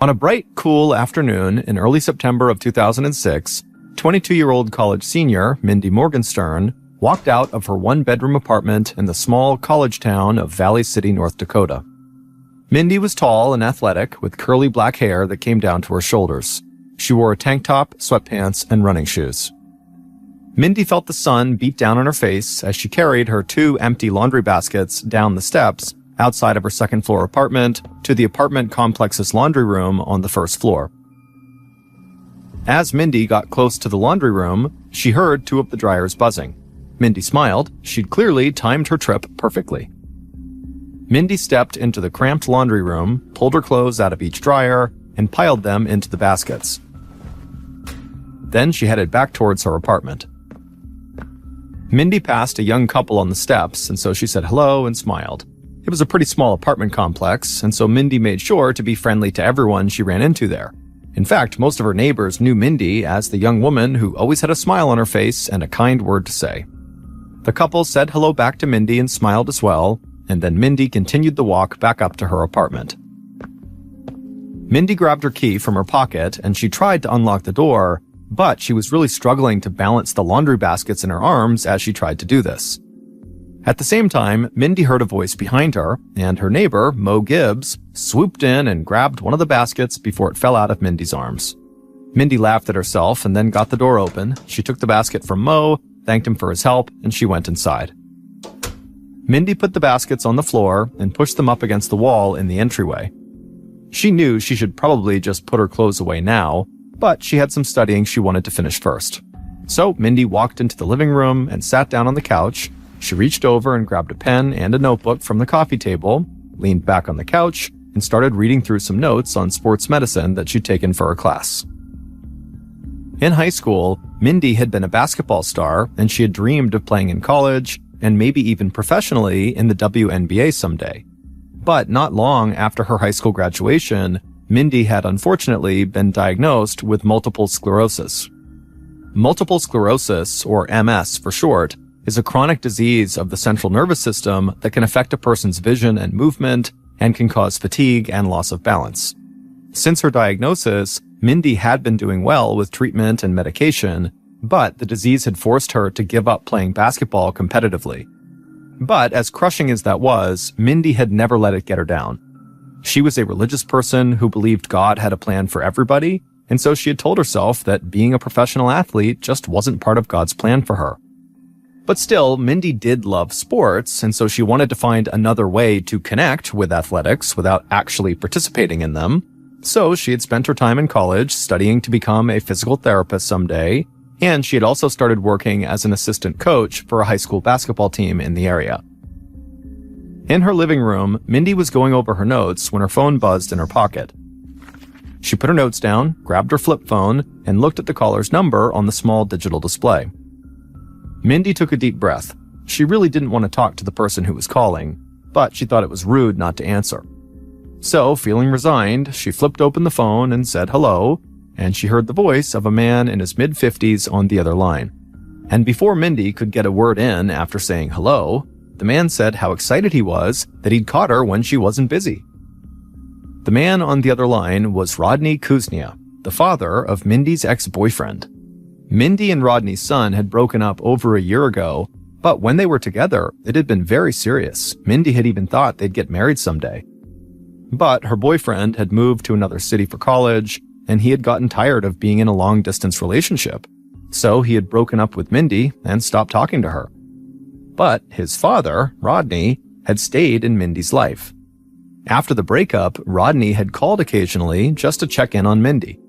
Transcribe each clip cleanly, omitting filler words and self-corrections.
On a bright, cool afternoon in early September of 2006, 22-year-old college senior Mindy Morgenstern walked out of her one-bedroom apartment in the small college town of Valley City, North Dakota. Mindy was tall and athletic, with curly black hair that came down to her shoulders. She wore a tank top, sweatpants, and running shoes. Mindy felt the sun beat down on her face as she carried her 2 empty laundry baskets down the steps outside of her second-floor apartment to the apartment complex's laundry room on the first floor. As Mindy got close to the laundry room, she heard 2 of the dryers buzzing. Mindy smiled. She'd clearly timed her trip perfectly. Mindy stepped into the cramped laundry room, pulled her clothes out of each dryer, and piled them into the baskets. Then she headed back towards her apartment. Mindy passed a young couple on the steps, and so she said hello and smiled. It was a pretty small apartment complex, and so Mindy made sure to be friendly to everyone she ran into there. In fact, most of her neighbors knew Mindy as the young woman who always had a smile on her face and a kind word to say. The couple said hello back to Mindy and smiled as well, and then Mindy continued the walk back up to her apartment. Mindy grabbed her key from her pocket and she tried to unlock the door, but she was really struggling to balance the laundry baskets in her arms as she tried to do this. At the same time, Mindy heard a voice behind her, and her neighbor, Mo Gibbs, swooped in and grabbed one of the baskets before it fell out of Mindy's arms. Mindy laughed at herself and then got the door open. She took the basket from Mo, thanked him for his help, and she went inside. Mindy put the baskets on the floor and pushed them up against the wall in the entryway. She knew she should probably just put her clothes away now, but she had some studying she wanted to finish first. So Mindy walked into the living room and sat down on the couch. She reached over and grabbed a pen and a notebook from the coffee table, leaned back on the couch, and started reading through some notes on sports medicine that she'd taken for her class. In high school, Mindy had been a basketball star, and she had dreamed of playing in college, and maybe even professionally in the WNBA someday. But not long after her high school graduation, Mindy had unfortunately been diagnosed with multiple sclerosis. Multiple sclerosis, or MS for short, is a chronic disease of the central nervous system that can affect a person's vision and movement and can cause fatigue and loss of balance. Since her diagnosis, Mindy had been doing well with treatment and medication, but the disease had forced her to give up playing basketball competitively. But as crushing as that was, Mindy had never let it get her down. She was a religious person who believed God had a plan for everybody, and so she had told herself that being a professional athlete just wasn't part of God's plan for her. But still, Mindy did love sports, and so she wanted to find another way to connect with athletics without actually participating in them. So she had spent her time in college studying to become a physical therapist someday, and she had also started working as an assistant coach for a high school basketball team in the area. In her living room, Mindy was going over her notes when her phone buzzed in her pocket. She put her notes down, grabbed her flip phone, and looked at the caller's number on the small digital display. Mindy took a deep breath. She really didn't want to talk to the person who was calling, but she thought it was rude not to answer. So, feeling resigned, she flipped open the phone and said hello, and she heard the voice of a man in his mid-50s on the other line. And before Mindy could get a word in after saying hello, the man said how excited he was that he'd caught her when she wasn't busy. The man on the other line was Rodney Kuznia, the father of Mindy's ex-boyfriend. Mindy and Rodney's son had broken up over a year ago, but when they were together, it had been very serious. Mindy had even thought they'd get married someday. But her boyfriend had moved to another city for college, and he had gotten tired of being in a long-distance relationship. So he had broken up with Mindy and stopped talking to her. But his father, Rodney, had stayed in Mindy's life. After the breakup, Rodney had called occasionally just to check in on Mindy.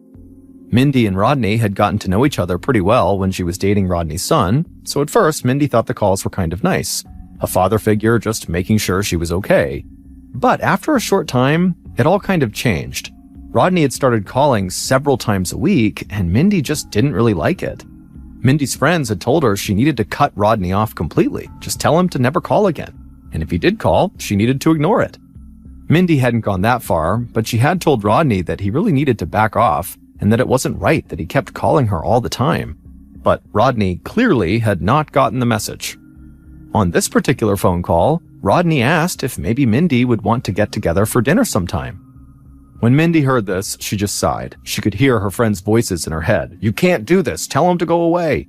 Mindy and Rodney had gotten to know each other pretty well when she was dating Rodney's son, so at first Mindy thought the calls were kind of nice. A father figure just making sure she was okay. But after a short time, it all kind of changed. Rodney had started calling several times a week, and Mindy just didn't really like it. Mindy's friends had told her she needed to cut Rodney off completely, just tell him to never call again. And if he did call, she needed to ignore it. Mindy hadn't gone that far, but she had told Rodney that he really needed to back off, and that it wasn't right that he kept calling her all the time. But Rodney clearly had not gotten the message. On this particular phone call, Rodney asked if maybe Mindy would want to get together for dinner sometime. When Mindy heard this, she just sighed. She could hear her friends' voices in her head. "You can't do this. Tell him to go away."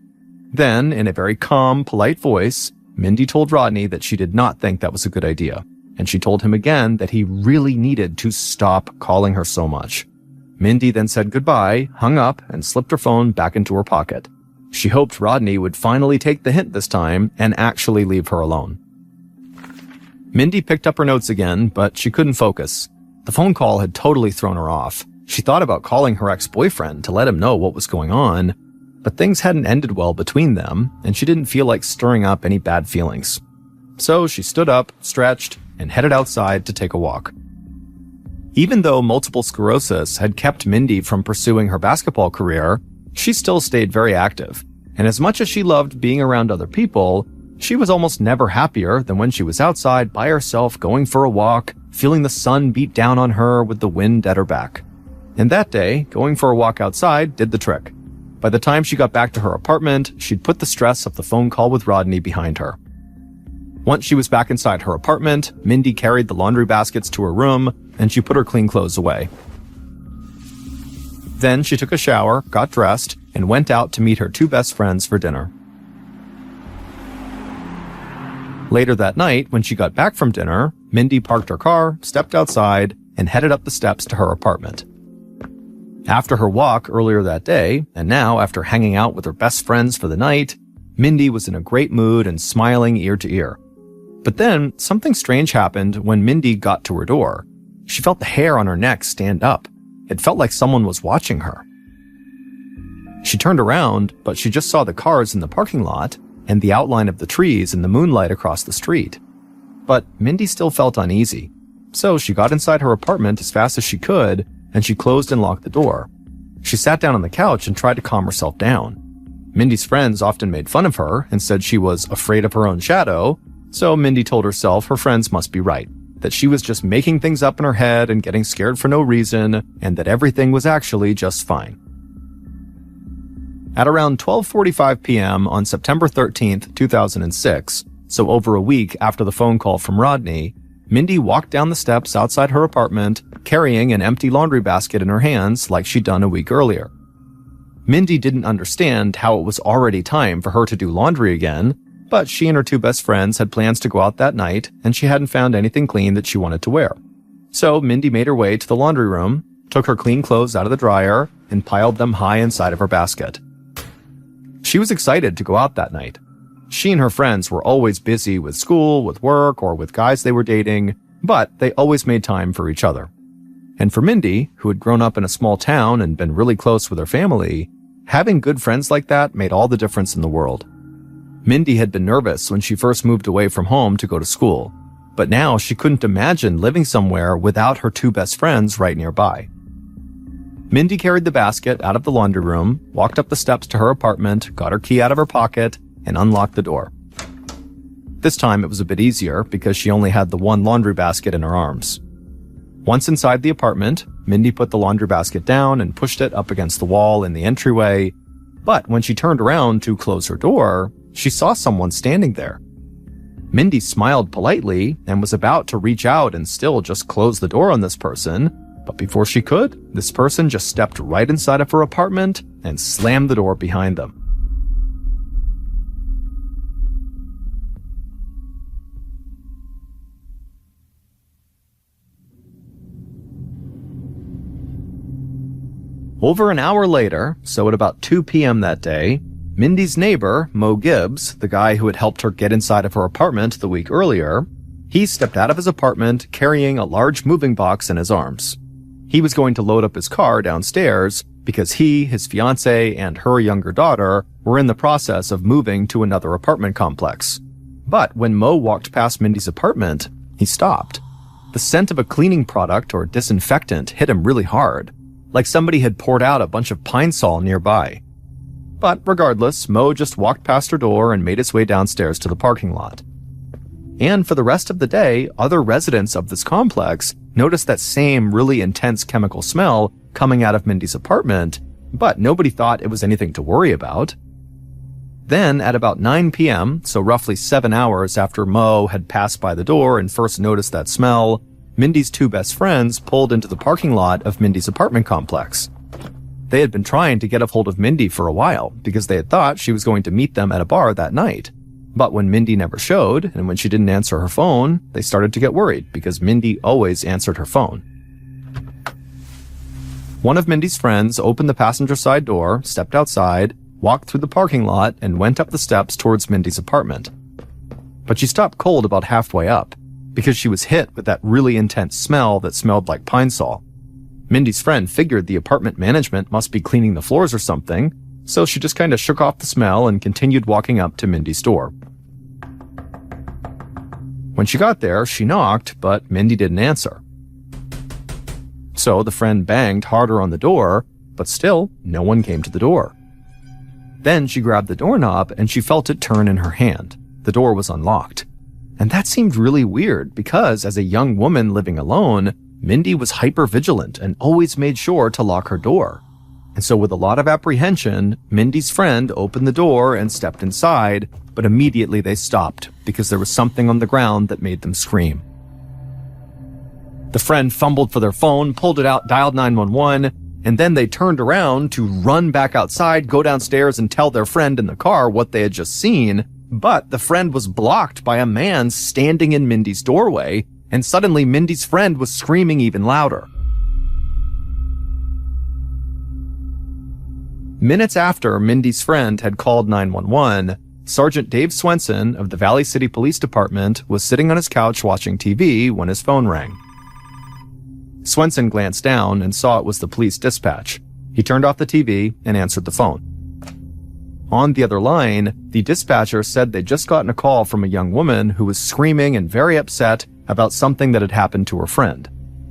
Then, in a very calm, polite voice, Mindy told Rodney that she did not think that was a good idea. And she told him again that he really needed to stop calling her so much. Mindy then said goodbye, hung up, and slipped her phone back into her pocket. She hoped Rodney would finally take the hint this time and actually leave her alone. Mindy picked up her notes again, but she couldn't focus. The phone call had totally thrown her off. She thought about calling her ex-boyfriend to let him know what was going on, but things hadn't ended well between them, and she didn't feel like stirring up any bad feelings. So she stood up, stretched, and headed outside to take a walk. Even though multiple sclerosis had kept Mindy from pursuing her basketball career, she still stayed very active. And as much as she loved being around other people, she was almost never happier than when she was outside by herself going for a walk, feeling the sun beat down on her with the wind at her back. And that day, going for a walk outside did the trick. By the time she got back to her apartment, she'd put the stress of the phone call with Rodney behind her. Once she was back inside her apartment, Mindy carried the laundry baskets to her room, and she put her clean clothes away. Then she took a shower, got dressed, and went out to meet her two best friends for dinner. Later that night, when she got back from dinner, Mindy parked her car, stepped outside, and headed up the steps to her apartment. After her walk earlier that day, and now after hanging out with her best friends for the night, Mindy was in a great mood and smiling ear to ear. But then, something strange happened when Mindy got to her door. She felt the hair on her neck stand up. It felt like someone was watching her. She turned around, but she just saw the cars in the parking lot and the outline of the trees in the moonlight across the street. But Mindy still felt uneasy. So she got inside her apartment as fast as she could, and she closed and locked the door. She sat down on the couch and tried to calm herself down. Mindy's friends often made fun of her and said she was afraid of her own shadow, so Mindy told herself her friends must be right, that she was just making things up in her head and getting scared for no reason, and that everything was actually just fine. At around 12:45 p.m. on September 13th, 2006, so over a week after the phone call from Rodney, Mindy walked down the steps outside her apartment, carrying an empty laundry basket in her hands like she'd done a week earlier. Mindy didn't understand how it was already time for her to do laundry again, but she and her two best friends had plans to go out that night, and she hadn't found anything clean that she wanted to wear. So Mindy made her way to the laundry room, took her clean clothes out of the dryer, and piled them high inside of her basket. She was excited to go out that night. She and her friends were always busy with school, with work, or with guys they were dating, but they always made time for each other. And for Mindy, who had grown up in a small town and been really close with her family, having good friends like that made all the difference in the world. Mindy had been nervous when she first moved away from home to go to school, but now she couldn't imagine living somewhere without her two best friends right nearby. Mindy carried the basket out of the laundry room, walked up the steps to her apartment, got her key out of her pocket, and unlocked the door. This time it was a bit easier because she only had the one laundry basket in her arms. Once inside the apartment, Mindy put the laundry basket down and pushed it up against the wall in the entryway, but when she turned around to close her door, she saw someone standing there. Mindy smiled politely and was about to reach out and still just close the door on this person, but before she could, this person just stepped right inside of her apartment and slammed the door behind them. Over an hour later, so at about 2 p.m. that day, Mindy's neighbor, Mo Gibbs, the guy who had helped her get inside of her apartment the week earlier, he stepped out of his apartment carrying a large moving box in his arms. He was going to load up his car downstairs because he, his fiancée, and her younger daughter were in the process of moving to another apartment complex. But when Mo walked past Mindy's apartment, he stopped. The scent of a cleaning product or disinfectant hit him really hard, like somebody had poured out a bunch of Pine Sol nearby. But regardless, Mo just walked past her door and made his way downstairs to the parking lot. And for the rest of the day, other residents of this complex noticed that same really intense chemical smell coming out of Mindy's apartment, but nobody thought it was anything to worry about. Then, at about 9 p.m., so roughly 7 hours after Mo had passed by the door and first noticed that smell, Mindy's two best friends pulled into the parking lot of Mindy's apartment complex. They had been trying to get a hold of Mindy for a while because they had thought she was going to meet them at a bar that night. But when Mindy never showed, and when she didn't answer her phone, they started to get worried because Mindy always answered her phone. One of Mindy's friends opened the passenger side door, stepped outside, walked through the parking lot, and went up the steps towards Mindy's apartment. But she stopped cold about halfway up because she was hit with that really intense smell that smelled like pine sol. Mindy's friend figured the apartment management must be cleaning the floors or something, so she just kind of shook off the smell and continued walking up to Mindy's door. When she got there, she knocked, but Mindy didn't answer. So the friend banged harder on the door, but still, no one came to the door. Then she grabbed the doorknob and she felt it turn in her hand. The door was unlocked. And that seemed really weird because as a young woman living alone, Mindy was hyper-vigilant and always made sure to lock her door. And so with a lot of apprehension, Mindy's friend opened the door and stepped inside, but immediately they stopped because there was something on the ground that made them scream. The friend fumbled for their phone, pulled it out, dialed 911, and then they turned around to run back outside, go downstairs, and tell their friend in the car what they had just seen, but the friend was blocked by a man standing in Mindy's doorway, and suddenly Mindy's friend was screaming even louder. Minutes after Mindy's friend had called 911, Sergeant Dave Swenson of the Valley City Police Department was sitting on his couch watching TV when his phone rang. Swenson glanced down and saw it was the police dispatch. He turned off the TV and answered the phone. On the other line, the dispatcher said they'd just gotten a call from a young woman who was screaming and very upset about something that had happened to her friend.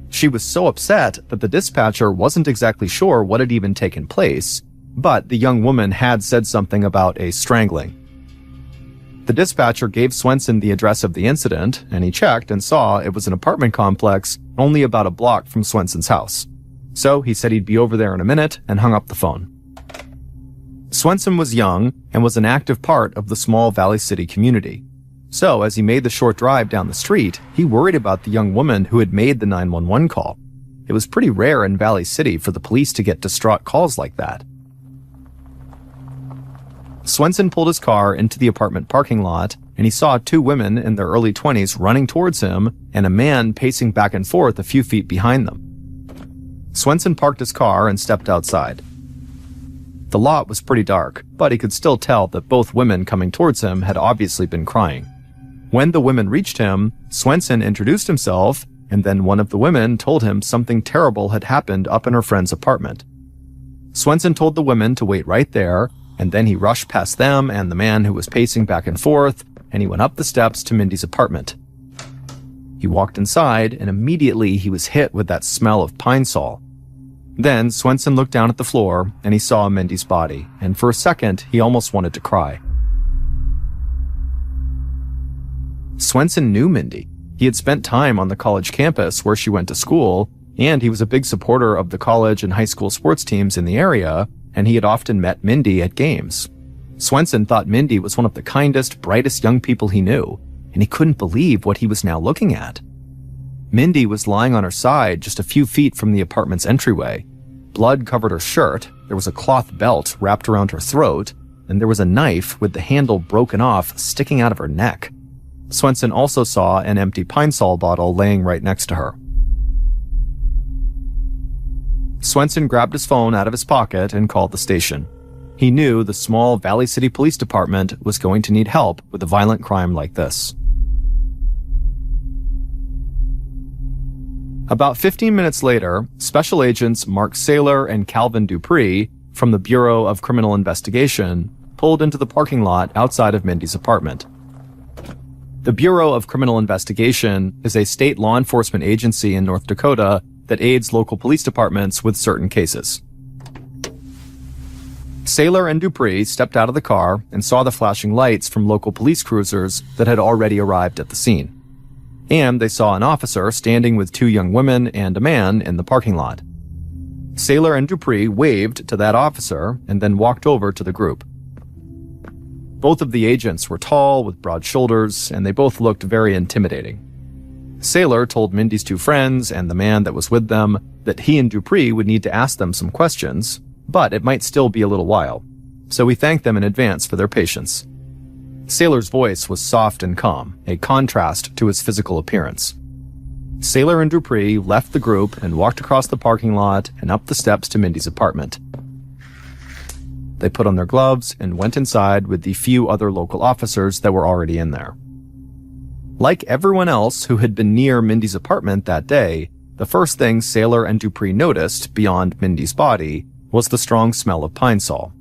She was so upset that the dispatcher wasn't exactly sure what had even taken place, but the young woman had said something about a strangling. The dispatcher gave Swenson the address of the incident, and he checked and saw it was an apartment complex only about a block from Swenson's house. So he said he'd be over there in a minute and hung up the phone. Swenson was young and was an active part of the small Valley City community. So as he made the short drive down the street, he worried about the young woman who had made the 911 call. It was pretty rare in Valley City for the police to get distraught calls like that. Swenson pulled his car into the apartment parking lot, and he saw two women in their early 20s running towards him and a man pacing back and forth a few feet behind them. Swenson parked his car and stepped outside. The lot was pretty dark, but he could still tell that both women coming towards him had obviously been crying. When the women reached him, Swenson introduced himself, and then one of the women told him something terrible had happened up in her friend's apartment. Swenson told the women to wait right there, and then he rushed past them and the man who was pacing back and forth, and he went up the steps to Mindy's apartment. He walked inside, and immediately he was hit with that smell of pine sol. Then Swenson looked down at the floor, and he saw Mindy's body, and for a second, he almost wanted to cry. Swenson knew Mindy. He had spent time on the college campus where she went to school, and he was a big supporter of the college and high school sports teams in the area, and he had often met Mindy at games. Swenson thought Mindy was one of the kindest, brightest young people he knew, and he couldn't believe what he was now looking at. Mindy was lying on her side just a few feet from the apartment's entryway. Blood covered her shirt, there was a cloth belt wrapped around her throat, and there was a knife with the handle broken off sticking out of her neck. Swenson also saw an empty pine sol bottle laying right next to her. Swenson grabbed his phone out of his pocket and called the station. He knew the small Valley City Police Department was going to need help with a violent crime like this. About 15 minutes later, Special Agents Mark Saylor and Calvin Dupree from the Bureau of Criminal Investigation pulled into the parking lot outside of Mindy's apartment. The Bureau of Criminal Investigation is a state law enforcement agency in North Dakota that aids local police departments with certain cases. Saylor and Dupree stepped out of the car and saw the flashing lights from local police cruisers that had already arrived at the scene. And they saw an officer standing with two young women and a man in the parking lot. Saylor and Dupree waved to that officer and then walked over to the group. Both of the agents were tall with broad shoulders, and they both looked very intimidating. Saylor told Mindy's two friends and the man that was with them that he and Dupree would need to ask them some questions, but it might still be a little while, so he thanked them in advance for their patience. Saylor's voice was soft and calm, a contrast to his physical appearance. Saylor and Dupree left the group and walked across the parking lot and up the steps to Mindy's apartment. They put on their gloves and went inside with the few other local officers that were already in there. Like everyone else who had been near Mindy's apartment that day, the first thing Saylor and Dupree noticed beyond Mindy's body was the strong smell of pine sol.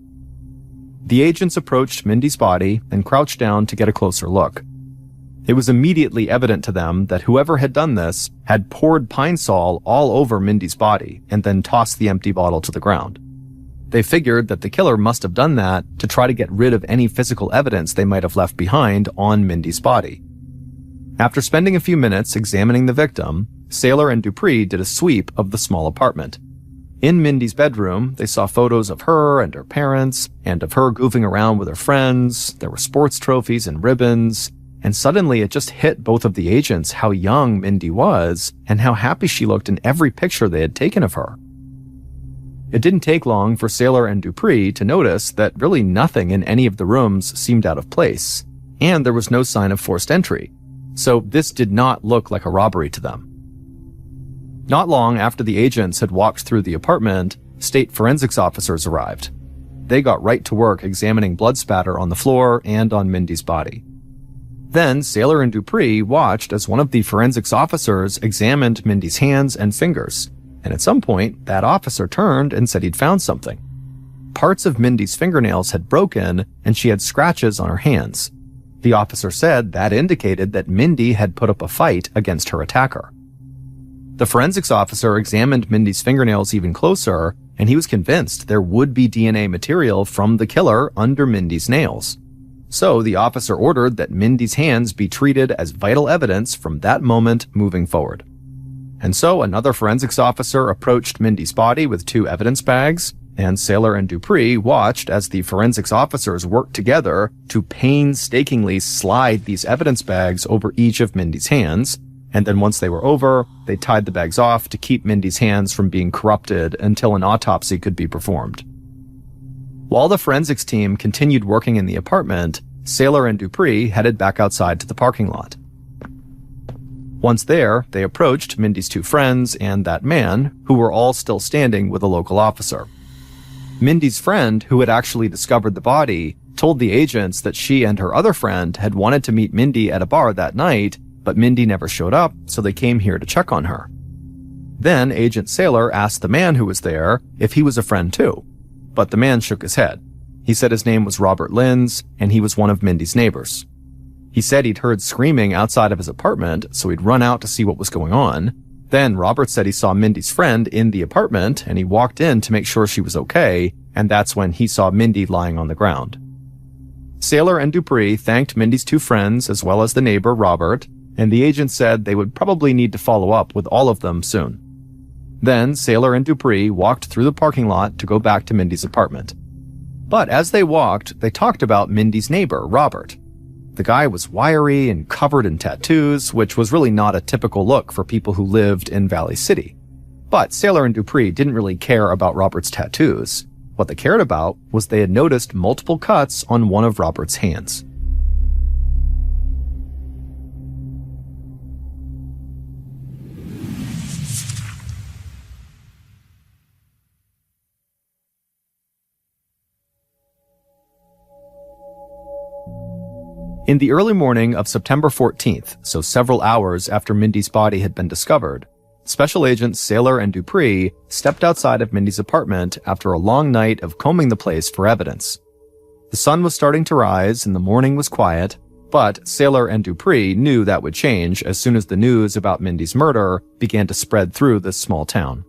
The agents approached Mindy's body and crouched down to get a closer look. It was immediately evident to them that whoever had done this had poured pine sol all over Mindy's body and then tossed the empty bottle to the ground. They figured that the killer must have done that to try to get rid of any physical evidence they might have left behind on Mindy's body. After spending a few minutes examining the victim, Saylor and Dupree did a sweep of the small apartment. In Mindy's bedroom, they saw photos of her and her parents, and of her goofing around with her friends. There were sports trophies and ribbons, and suddenly it just hit both of the agents how young Mindy was and how happy she looked in every picture they had taken of her. It didn't take long for Saylor and Dupree to notice that really nothing in any of the rooms seemed out of place, and there was no sign of forced entry, so this did not look like a robbery to them. Not long after the agents had walked through the apartment, state forensics officers arrived. They got right to work examining blood spatter on the floor and on Mindy's body. Then Saylor and Dupree watched as one of the forensics officers examined Mindy's hands and fingers, and at some point, that officer turned and said he'd found something. Parts of Mindy's fingernails had broken, and she had scratches on her hands. The officer said that indicated that Mindy had put up a fight against her attacker. The forensics officer examined Mindy's fingernails even closer, and he was convinced there would be DNA material from the killer under Mindy's nails. So the officer ordered that Mindy's hands be treated as vital evidence from that moment moving forward. And so another forensics officer approached Mindy's body with 2 evidence bags, and Saylor and Dupree watched as the forensics officers worked together to painstakingly slide these evidence bags over each of Mindy's hands, and then once they were over, they tied the bags off to keep Mindy's hands from being corrupted until an autopsy could be performed. While the forensics team continued working in the apartment, Saylor and Dupree headed back outside to the parking lot. Once there, they approached Mindy's 2 friends and that man, who were all still standing with a local officer. Mindy's friend, who had actually discovered the body, told the agents that she and her other friend had wanted to meet Mindy at a bar that night, but Mindy never showed up, so they came here to check on her. Then Agent Saylor asked the man who was there if he was a friend too, but the man shook his head. He said his name was Robert Linz, and he was one of Mindy's neighbors. He said he'd heard screaming outside of his apartment, so he'd run out to see what was going on. Then Robert said he saw Mindy's friend in the apartment, and he walked in to make sure she was okay, and that's when he saw Mindy lying on the ground. Saylor and Dupree thanked Mindy's 2 friends as well as the neighbor, Robert, and the agent said they would probably need to follow up with all of them soon. Then Saylor and Dupree walked through the parking lot to go back to Mindy's apartment. But as they walked, they talked about Mindy's neighbor, Robert. The guy was wiry and covered in tattoos, which was really not a typical look for people who lived in Valley City. But Saylor and Dupree didn't really care about Robert's tattoos. What they cared about was they had noticed multiple cuts on one of Robert's hands. In the early morning of September 14th, so several hours after Mindy's body had been discovered, Special Agents Saylor and Dupree stepped outside of Mindy's apartment after a long night of combing the place for evidence. The sun was starting to rise and the morning was quiet, but Saylor and Dupree knew that would change as soon as the news about Mindy's murder began to spread through this small town.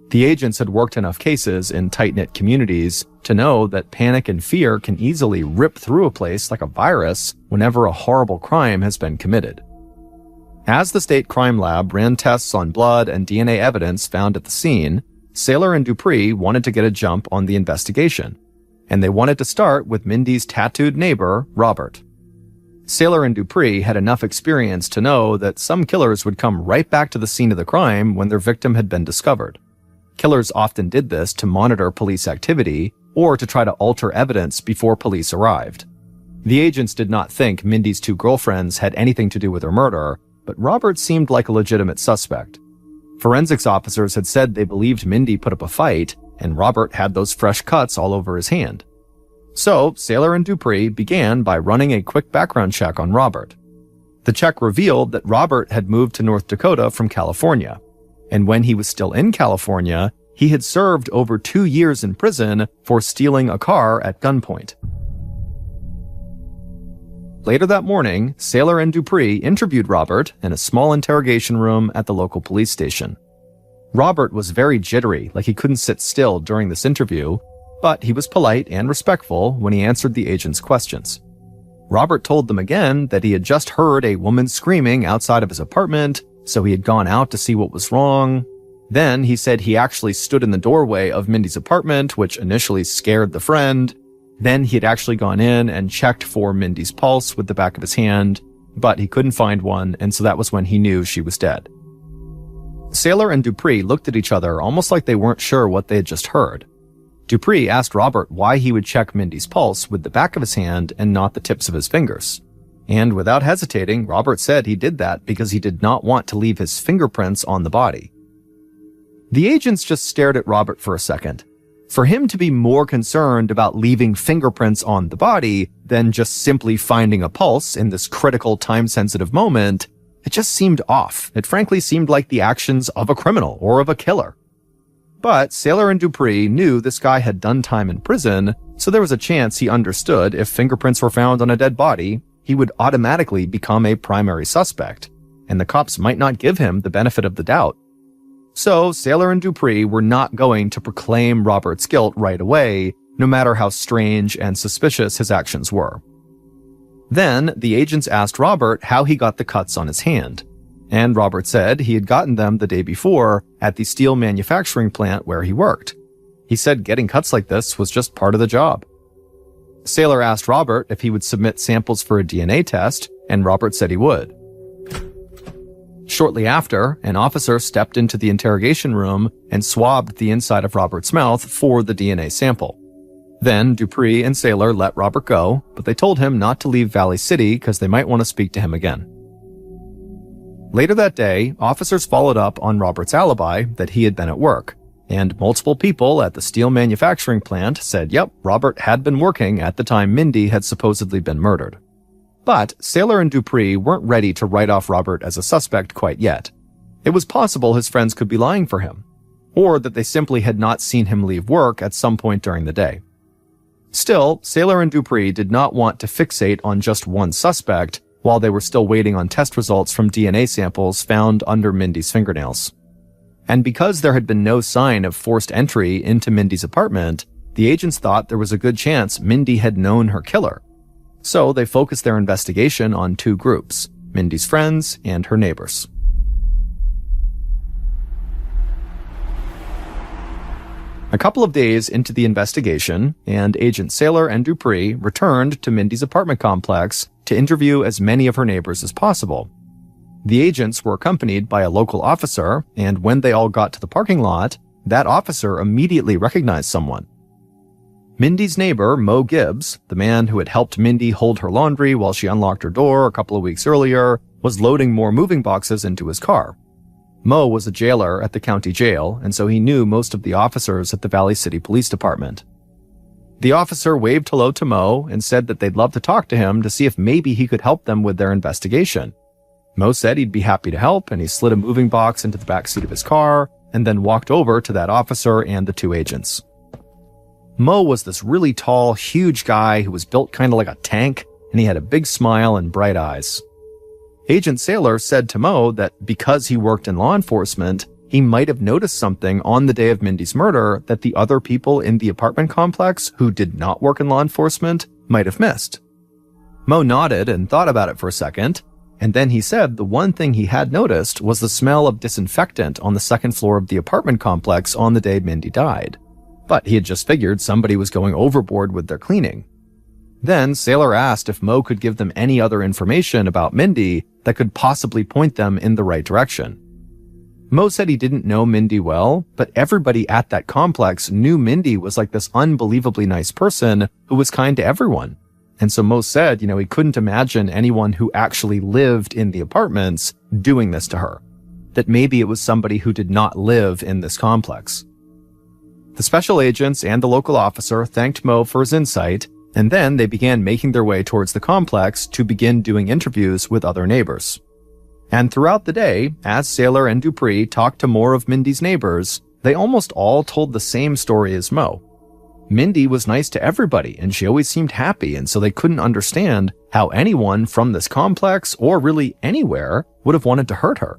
The agents had worked enough cases in tight-knit communities to know that panic and fear can easily rip through a place like a virus whenever a horrible crime has been committed. As the state crime lab ran tests on blood and DNA evidence found at the scene, Saylor and Dupree wanted to get a jump on the investigation, and they wanted to start with Mindy's tattooed neighbor, Robert. Saylor and Dupree had enough experience to know that some killers would come right back to the scene of the crime when their victim had been discovered. Killers often did this to monitor police activity or to try to alter evidence before police arrived. The agents did not think Mindy's two girlfriends had anything to do with her murder, but Robert seemed like a legitimate suspect. Forensics officers had said they believed Mindy put up a fight, and Robert had those fresh cuts all over his hand. So, Saylor and Dupree began by running a quick background check on Robert. The check revealed that Robert had moved to North Dakota from California, and when he was still in California, he had served over 2 years in prison for stealing a car at gunpoint. Later that morning, Saylor and Dupree interviewed Robert in a small interrogation room at the local police station. Robert was very jittery, like he couldn't sit still during this interview, but he was polite and respectful when he answered the agents' questions. Robert told them again that he had just heard a woman screaming outside of his apartment, so he had gone out to see what was wrong. Then he said he actually stood in the doorway of Mindy's apartment, which initially scared the friend. Then he had actually gone in and checked for Mindy's pulse with the back of his hand, but he couldn't find one, and so that was when he knew she was dead. Saylor and Dupree looked at each other almost like they weren't sure what they had just heard. Dupree asked Robert why he would check Mindy's pulse with the back of his hand and not the tips of his fingers. And without hesitating, Robert said he did that because he did not want to leave his fingerprints on the body. The agents just stared at Robert for a second. For him to be more concerned about leaving fingerprints on the body than just simply finding a pulse in this critical time-sensitive moment, it just seemed off. It frankly seemed like the actions of a criminal or of a killer. But Saylor and Dupree knew this guy had done time in prison, so there was a chance he understood if fingerprints were found on a dead body, he would automatically become a primary suspect, and the cops might not give him the benefit of the doubt. So, Saylor and Dupree were not going to proclaim Robert's guilt right away, no matter how strange and suspicious his actions were. Then, the agents asked Robert how he got the cuts on his hand, and Robert said he had gotten them the day before at the steel manufacturing plant where he worked. He said getting cuts like this was just part of the job. Saylor asked Robert if he would submit samples for a DNA test, and Robert said he would. Shortly after, an officer stepped into the interrogation room and swabbed the inside of Robert's mouth for the DNA sample. Then Dupree and Saylor let Robert go, but they told him not to leave Valley City because they might want to speak to him again. Later that day, officers followed up on Robert's alibi that he had been at work, and multiple people at the steel manufacturing plant said, yep, Robert had been working at the time Mindy had supposedly been murdered. But Saylor and Dupree weren't ready to write off Robert as a suspect quite yet. It was possible his friends could be lying for him, or that they simply had not seen him leave work at some point during the day. Still, Saylor and Dupree did not want to fixate on just one suspect while they were still waiting on test results from DNA samples found under Mindy's fingernails. And because there had been no sign of forced entry into Mindy's apartment, the agents thought there was a good chance Mindy had known her killer. So they focused their investigation on two groups, Mindy's friends and her neighbors. A couple of days into the investigation, and Agent Saylor and Dupree returned to Mindy's apartment complex to interview as many of her neighbors as possible. The agents were accompanied by a local officer, and when they all got to the parking lot, that officer immediately recognized someone. Mindy's neighbor, Mo Gibbs, the man who had helped Mindy hold her laundry while she unlocked her door a couple of weeks earlier, was loading more moving boxes into his car. Mo was a jailer at the county jail, and so he knew most of the officers at the Valley City Police Department. The officer waved hello to Mo and said that they'd love to talk to him to see if maybe he could help them with their investigation. Mo said he'd be happy to help, and he slid a moving box into the back seat of his car and then walked over to that officer and the two agents. Mo was this really tall, huge guy who was built kind of like a tank, and he had a big smile and bright eyes. Agent Saylor said to Mo that because he worked in law enforcement, he might have noticed something on the day of Mindy's murder that the other people in the apartment complex who did not work in law enforcement might have missed. Mo nodded and thought about it for a second, and then he said the one thing he had noticed was the smell of disinfectant on the second floor of the apartment complex on the day Mindy died. But he had just figured somebody was going overboard with their cleaning. Then Sailor asked if Mo could give them any other information about Mindy that could possibly point them in the right direction. Mo said he didn't know Mindy well, but everybody at that complex knew Mindy was like this unbelievably nice person who was kind to everyone. And so Mo said, he couldn't imagine anyone who actually lived in the apartments doing this to her. That maybe it was somebody who did not live in this complex. The special agents and the local officer thanked Mo for his insight, and then they began making their way towards the complex to begin doing interviews with other neighbors. And throughout the day, as Sailor and Dupree talked to more of Mindy's neighbors, they almost all told the same story as Mo. Mindy was nice to everybody, and she always seemed happy, and so they couldn't understand how anyone from this complex, or really anywhere, would have wanted to hurt her.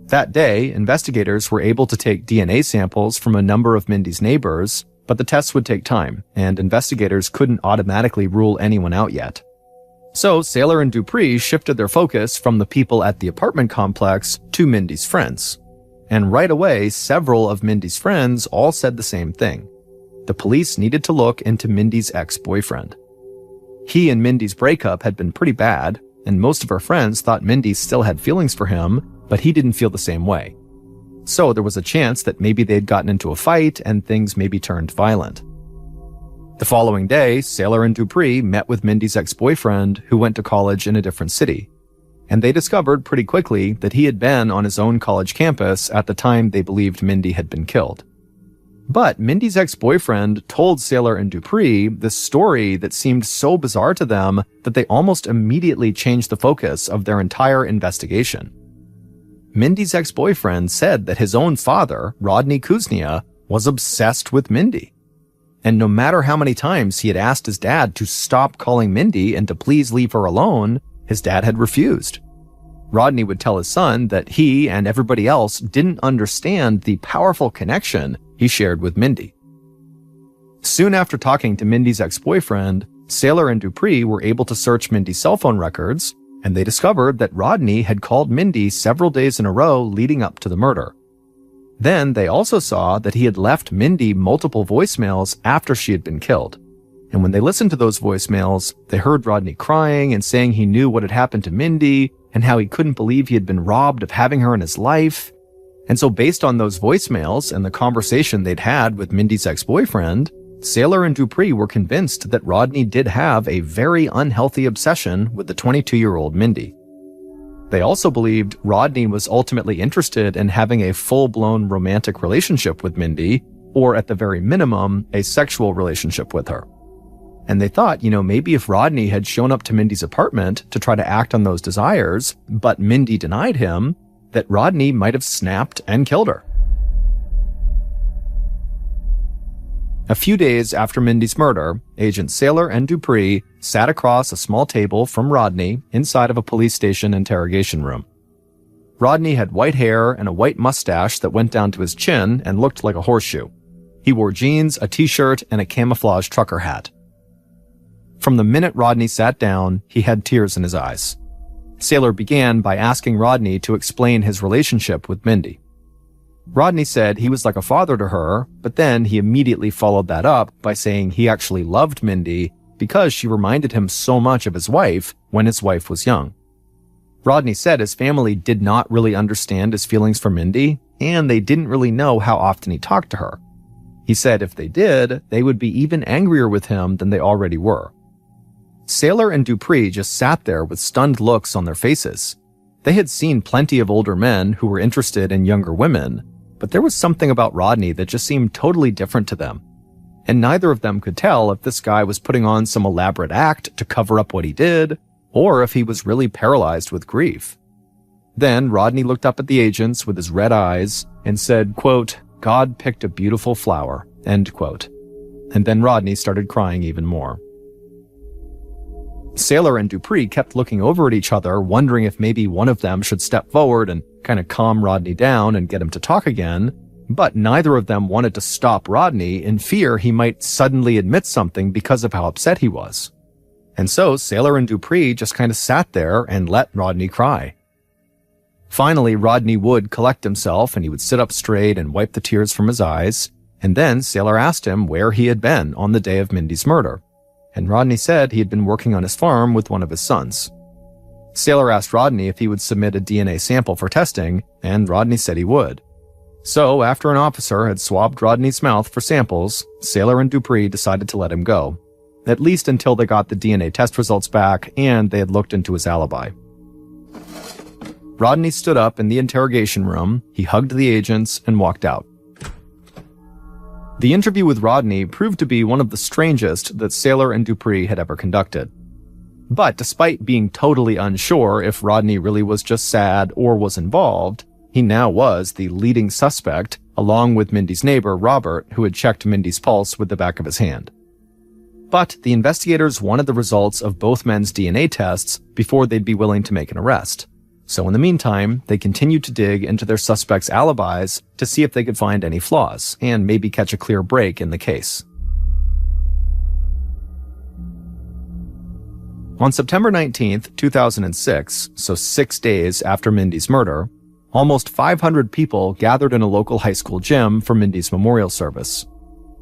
That day, investigators were able to take DNA samples from a number of Mindy's neighbors, but the tests would take time, and investigators couldn't automatically rule anyone out yet. So Sailor and Dupree shifted their focus from the people at the apartment complex to Mindy's friends. And right away, several of Mindy's friends all said the same thing. The police needed to look into Mindy's ex-boyfriend. He and Mindy's breakup had been pretty bad, and most of her friends thought Mindy still had feelings for him, but he didn't feel the same way. So there was a chance that maybe they'd gotten into a fight and things maybe turned violent. The following day, Sailor and Dupree met with Mindy's ex-boyfriend, who went to college in a different city. And they discovered pretty quickly that he had been on his own college campus at the time they believed Mindy had been killed. But Mindy's ex-boyfriend told Sailor and Dupree this story that seemed so bizarre to them that they almost immediately changed the focus of their entire investigation. Mindy's ex-boyfriend said that his own father, Rodney Kuznia, was obsessed with Mindy. And no matter how many times he had asked his dad to stop calling Mindy and to please leave her alone, his dad had refused. Rodney would tell his son that he and everybody else didn't understand the powerful connection he shared with Mindy. Soon after talking to Mindy's ex-boyfriend, Sailor and Dupree were able to search Mindy's cell phone records, and they discovered that Rodney had called Mindy several days in a row leading up to the murder. Then they also saw that he had left Mindy multiple voicemails after she had been killed. And when they listened to those voicemails, they heard Rodney crying and saying he knew what had happened to Mindy and how he couldn't believe he had been robbed of having her in his life. And so based on those voicemails and the conversation they'd had with Mindy's ex-boyfriend, Sailor and Dupree were convinced that Rodney did have a very unhealthy obsession with the 22-year-old Mindy. They also believed Rodney was ultimately interested in having a full-blown romantic relationship with Mindy, or at the very minimum, a sexual relationship with her. And they thought, maybe if Rodney had shown up to Mindy's apartment to try to act on those desires, but Mindy denied him, that Rodney might have snapped and killed her. A few days after Mindy's murder, Agents Sailor and Dupree sat across a small table from Rodney inside of a police station interrogation room. Rodney had white hair and a white mustache that went down to his chin and looked like a horseshoe. He wore jeans, a t-shirt, and a camouflage trucker hat. From the minute Rodney sat down, he had tears in his eyes. Sailor began by asking Rodney to explain his relationship with Mindy. Rodney said he was like a father to her, but then he immediately followed that up by saying he actually loved Mindy because she reminded him so much of his wife when his wife was young. Rodney said his family did not really understand his feelings for Mindy, and they didn't really know how often he talked to her. He said if they did, they would be even angrier with him than they already were. Sailor and Dupree just sat there with stunned looks on their faces. They had seen plenty of older men who were interested in younger women, but there was something about Rodney that just seemed totally different to them. And neither of them could tell if this guy was putting on some elaborate act to cover up what he did, or if he was really paralyzed with grief. Then Rodney looked up at the agents with his red eyes and said, quote, "God picked a beautiful flower," end quote. And then Rodney started crying even more. Sailor and Dupree kept looking over at each other, wondering if maybe one of them should step forward and kind of calm Rodney down and get him to talk again, but neither of them wanted to stop Rodney in fear he might suddenly admit something because of how upset he was. And so Sailor and Dupree just kind of sat there and let Rodney cry. Finally, Rodney would collect himself and he would sit up straight and wipe the tears from his eyes, and then Sailor asked him where he had been on the day of Mindy's murder. and Rodney said he had been working on his farm with one of his sons. Saylor asked Rodney if he would submit a DNA sample for testing, and Rodney said he would. So, after an officer had swabbed Rodney's mouth for samples, Saylor and Dupree decided to let him go, at least until they got the DNA test results back and they had looked into his alibi. Rodney stood up in the interrogation room, he hugged the agents, and walked out. The interview with Rodney proved to be one of the strangest that Saylor and Dupree had ever conducted. But despite being totally unsure if Rodney really was just sad or was involved, he now was the leading suspect, along with Mindy's neighbor, Robert, who had checked Mindy's pulse with the back of his hand. But the investigators wanted the results of both men's DNA tests before they'd be willing to make an arrest. So in the meantime, they continued to dig into their suspects' alibis to see if they could find any flaws and maybe catch a clear break in the case. On September 19th, 2006, so 6 days after Mindy's murder, almost 500 people gathered in a local high school gym for Mindy's memorial service.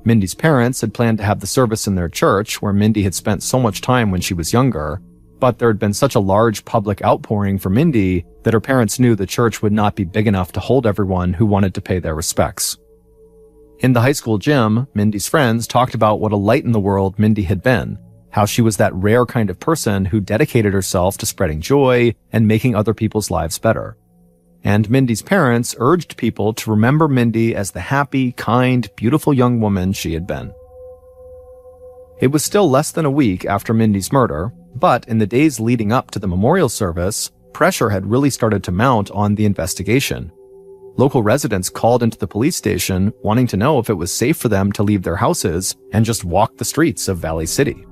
Mindy's parents had planned to have the service in their church where Mindy had spent so much time when she was younger, but there had been such a large public outpouring for Mindy that her parents knew the church would not be big enough to hold everyone who wanted to pay their respects. In the high school gym, Mindy's friends talked about what a light in the world Mindy had been, how she was that rare kind of person who dedicated herself to spreading joy and making other people's lives better. And Mindy's parents urged people to remember Mindy as the happy, kind, beautiful young woman she had been. It was still less than a week after Mindy's murder, but in the days leading up to the memorial service, pressure had really started to mount on the investigation. Local residents called into the police station wanting to know if it was safe for them to leave their houses and just walk the streets of Valley City.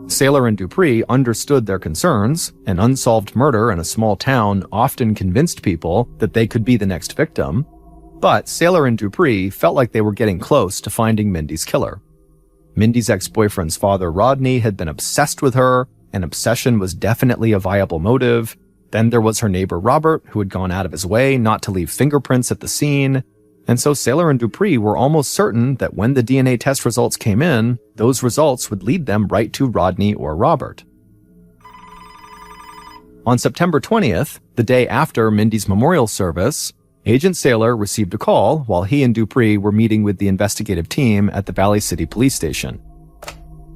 Saylor and Dupree understood their concerns. An unsolved murder in a small town often convinced people that they could be the next victim, but Saylor and Dupree felt like they were getting close to finding Mindy's killer. Mindy's ex-boyfriend's father, Rodney, had been obsessed with her, and obsession was definitely a viable motive. Then there was her neighbor, Robert, who had gone out of his way not to leave fingerprints at the scene. And so Saylor and Dupree were almost certain that when the DNA test results came in, those results would lead them right to Rodney or Robert. On September 20th, the day after Mindy's memorial service, Agent Saylor received a call while he and Dupree were meeting with the investigative team at the Valley City Police Station.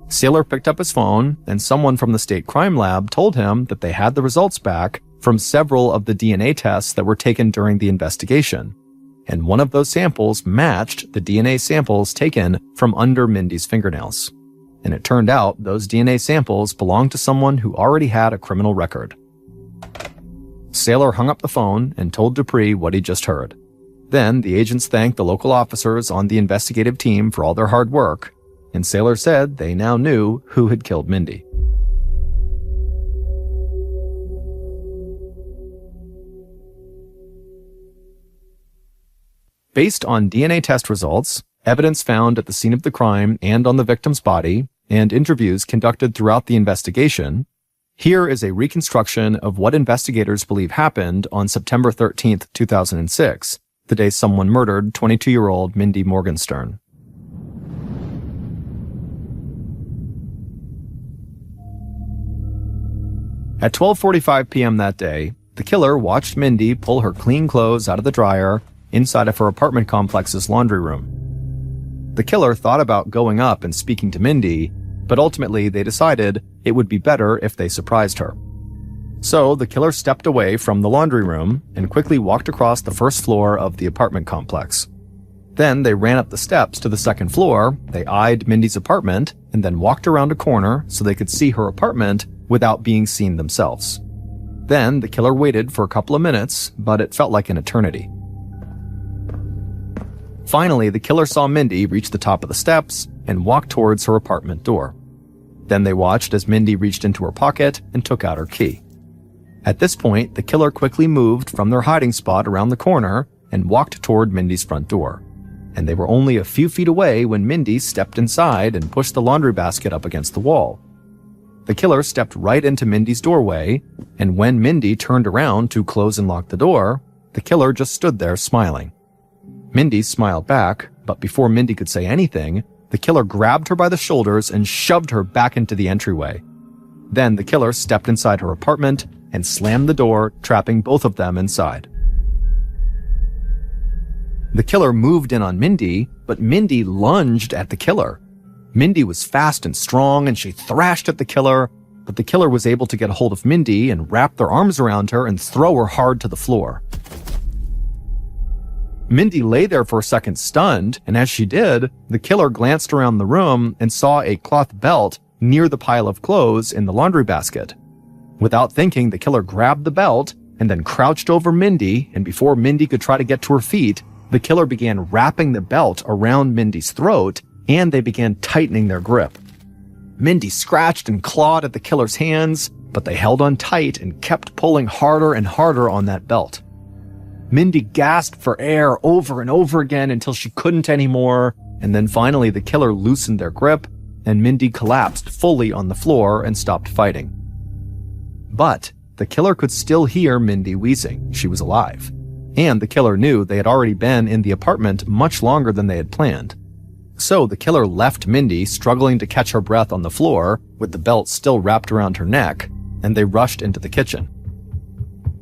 Saylor picked up his phone, and someone from the state crime lab told him that they had the results back from several of the DNA tests that were taken during the investigation. And one of those samples matched the DNA samples taken from under Mindy's fingernails. And it turned out those DNA samples belonged to someone who already had a criminal record. Saylor hung up the phone and told Dupree what he just heard. Then the agents thanked the local officers on the investigative team for all their hard work, and Saylor said they now knew who had killed Mindy. Based on DNA test results, evidence found at the scene of the crime and on the victim's body, and interviews conducted throughout the investigation, here is a reconstruction of what investigators believe happened on September 13th, 2006, the day someone murdered 22-year-old Mindy Morgenstern. At 12:45 p.m. that day, the killer watched Mindy pull her clean clothes out of the dryer inside of her apartment complex's laundry room. The killer thought about going up and speaking to Mindy, but ultimately they decided it would be better if they surprised her. So the killer stepped away from the laundry room and quickly walked across the first floor of the apartment complex. Then they ran up the steps to the second floor, they eyed Mindy's apartment, and then walked around a corner so they could see her apartment without being seen themselves. Then the killer waited for a couple of minutes, but it felt like an eternity. Finally, the killer saw Mindy reach the top of the steps and walk towards her apartment door. Then they watched as Mindy reached into her pocket and took out her key. At this point, the killer quickly moved from their hiding spot around the corner and walked toward Mindy's front door. And they were only a few feet away when Mindy stepped inside and pushed the laundry basket up against the wall. The killer stepped right into Mindy's doorway, and when Mindy turned around to close and lock the door, the killer just stood there smiling. Mindy smiled back, but before Mindy could say anything, the killer grabbed her by the shoulders and shoved her back into the entryway. Then the killer stepped inside her apartment and slammed the door, trapping both of them inside. The killer moved in on Mindy, but Mindy lunged at the killer. Mindy was fast and strong, and she thrashed at the killer, but the killer was able to get a hold of Mindy and wrap their arms around her and throw her hard to the floor. Mindy lay there for a second stunned, and as she did, the killer glanced around the room and saw a cloth belt near the pile of clothes in the laundry basket. Without thinking, the killer grabbed the belt and then crouched over Mindy, and before Mindy could try to get to her feet, the killer began wrapping the belt around Mindy's throat, and they began tightening their grip. Mindy scratched and clawed at the killer's hands, but they held on tight and kept pulling harder and harder on that belt. Mindy gasped for air over and over again until she couldn't anymore, and then finally the killer loosened their grip, and Mindy collapsed fully on the floor and stopped fighting. But the killer could still hear Mindy wheezing. She was alive. And the killer knew they had already been in the apartment much longer than they had planned. So the killer left Mindy struggling to catch her breath on the floor, with the belt still wrapped around her neck, and they rushed into the kitchen.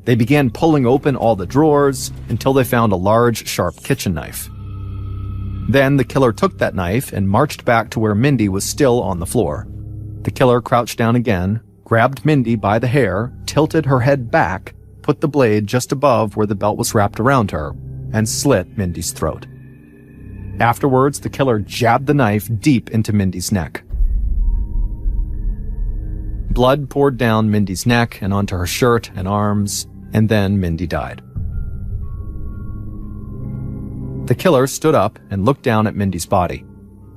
They began pulling open all the drawers until they found a large, sharp kitchen knife. Then the killer took that knife and marched back to where Mindy was still on the floor. The killer crouched down again, grabbed Mindy by the hair, tilted her head back, put the blade just above where the belt was wrapped around her, and slit Mindy's throat. Afterwards, the killer jabbed the knife deep into Mindy's neck. Blood poured down Mindy's neck and onto her shirt and arms, and then Mindy died. The killer stood up and looked down at Mindy's body.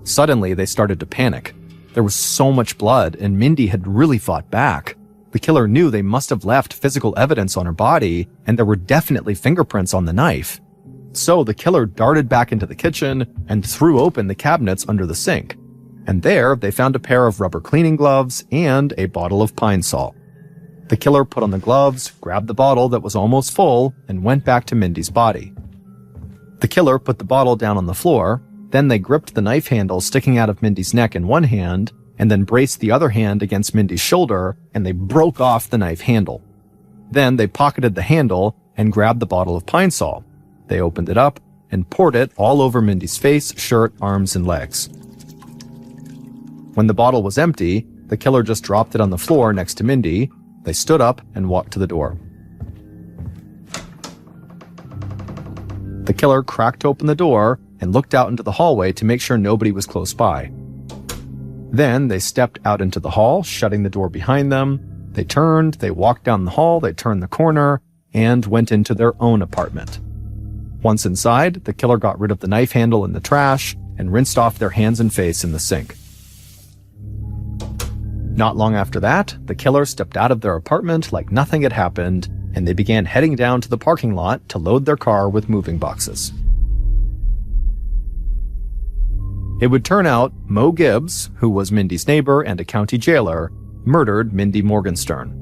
Suddenly, they started to panic. There was so much blood, and Mindy had really fought back. The killer knew they must have left physical evidence on her body, and there were definitely fingerprints on the knife. So the killer darted back into the kitchen and threw open the cabinets under the sink. And there, they found a pair of rubber cleaning gloves and a bottle of pine sol. The killer put on the gloves, grabbed the bottle that was almost full, and went back to Mindy's body. The killer put the bottle down on the floor, then they gripped the knife handle sticking out of Mindy's neck in one hand, and then braced the other hand against Mindy's shoulder, and they broke off the knife handle. Then they pocketed the handle and grabbed the bottle of pine sol. They opened it up and poured it all over Mindy's face, shirt, arms, and legs. When the bottle was empty, the killer just dropped it on the floor next to Mindy. They stood up and walked to the door. The killer cracked open the door and looked out into the hallway to make sure nobody was close by. Then they stepped out into the hall, shutting the door behind them. They turned, they walked down the hall, they turned the corner, and went into their own apartment. Once inside, the killer got rid of the knife handle in the trash and rinsed off their hands and face in the sink. Not long after that, the killer stepped out of their apartment like nothing had happened, and they began heading down to the parking lot to load their car with moving boxes. It would turn out Mo Gibbs, who was Mindy's neighbor and a county jailer, murdered Mindy Morgenstern.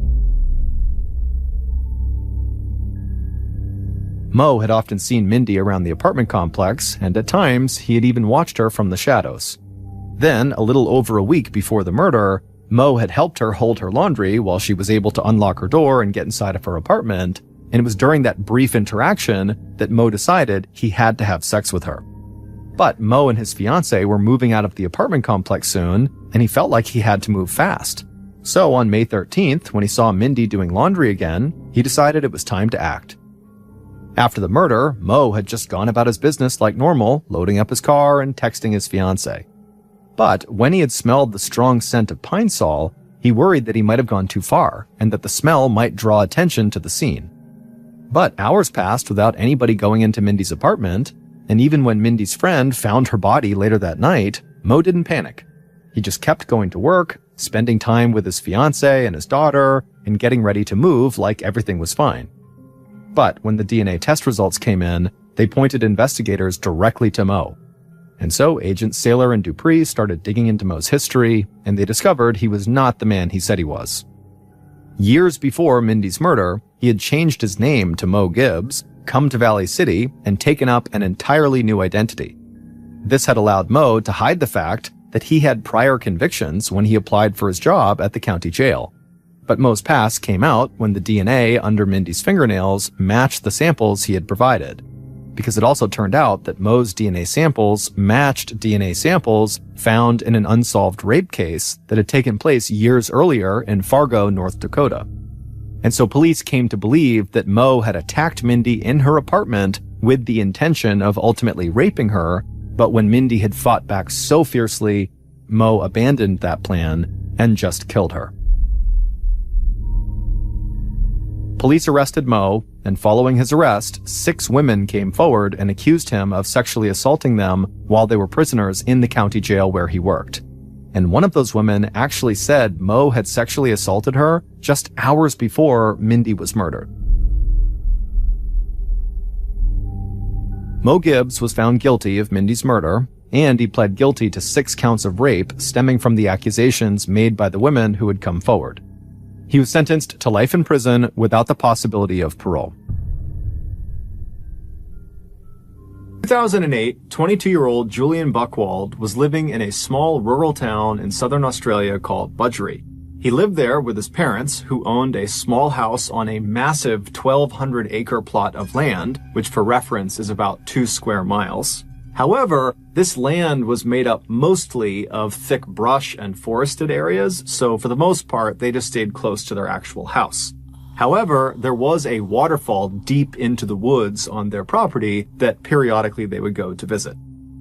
Mo had often seen Mindy around the apartment complex, and at times he had even watched her from the shadows. Then, a little over a week before the murder, Mo had helped her hold her laundry while she was able to unlock her door and get inside of her apartment, and it was during that brief interaction that Mo decided he had to have sex with her. But Mo and his fiancée were moving out of the apartment complex soon, and he felt like he had to move fast. So on May 13th, when he saw Mindy doing laundry again, he decided it was time to act. After the murder, Mo had just gone about his business like normal, loading up his car and texting his fiancée. But when he had smelled the strong scent of pine sol, he worried that he might have gone too far, and that the smell might draw attention to the scene. But hours passed without anybody going into Mindy's apartment, and even when Mindy's friend found her body later that night, Mo didn't panic. He just kept going to work, spending time with his fiancée and his daughter, and getting ready to move like everything was fine. But when the DNA test results came in, they pointed investigators directly to Mo. And so Agents Saylor and Dupree started digging into Mo's history, and they discovered he was not the man he said he was. Years before Mindy's murder, he had changed his name to Mo Gibbs, come to Valley City, and taken up an entirely new identity. This had allowed Mo to hide the fact that he had prior convictions when he applied for his job at the county jail. But Mo's past came out when the DNA under Mindy's fingernails matched the samples he had provided, because it also turned out that Mo's DNA samples matched DNA samples found in an unsolved rape case that had taken place years earlier in Fargo, North Dakota. And so police came to believe that Mo had attacked Mindy in her apartment with the intention of ultimately raping her, but when Mindy had fought back so fiercely, Mo abandoned that plan and just killed her. Police arrested Mo, and following his arrest, 6 women came forward and accused him of sexually assaulting them while they were prisoners in the county jail where he worked. And one of those women actually said Mo had sexually assaulted her just hours before Mindy was murdered. Mo Gibbs was found guilty of Mindy's murder, and he pled guilty to 6 counts of rape stemming from the accusations made by the women who had come forward. He was sentenced to life in prison without the possibility of parole. 2008, 22-year-old Julian Buchwald was living in a small rural town in southern Australia called Budgeree. He lived there with his parents, who owned a small house on a massive 1,200-acre plot of land, which for reference is about 2 square miles. However, this land was made up mostly of thick brush and forested areas, so for the most part, they just stayed close to their actual house. However, there was a waterfall deep into the woods on their property that periodically they would go to visit.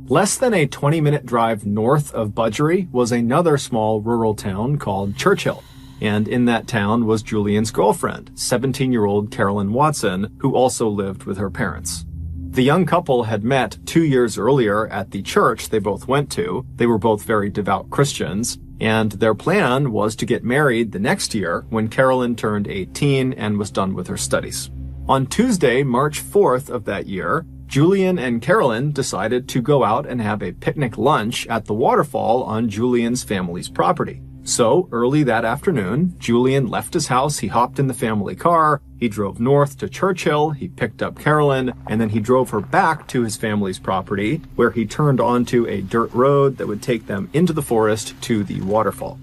Less than a 20-minute drive north of Budgeree was another small rural town called Churchill, and in that town was Julian's girlfriend, 17-year-old Carolyn Watson, who also lived with her parents. The young couple had met 2 years earlier at the church they both went to. They were both very devout Christians, and their plan was to get married the next year when Carolyn turned 18 and was done with her studies. On Tuesday, March 4th of that year, Julian and Carolyn decided to go out and have a picnic lunch at the waterfall on Julian's family's property. So, early that afternoon, Julian left his house, he hopped in the family car, he drove north to Churchill, he picked up Carolyn, and then he drove her back to his family's property, where he turned onto a dirt road that would take them into the forest to the waterfall.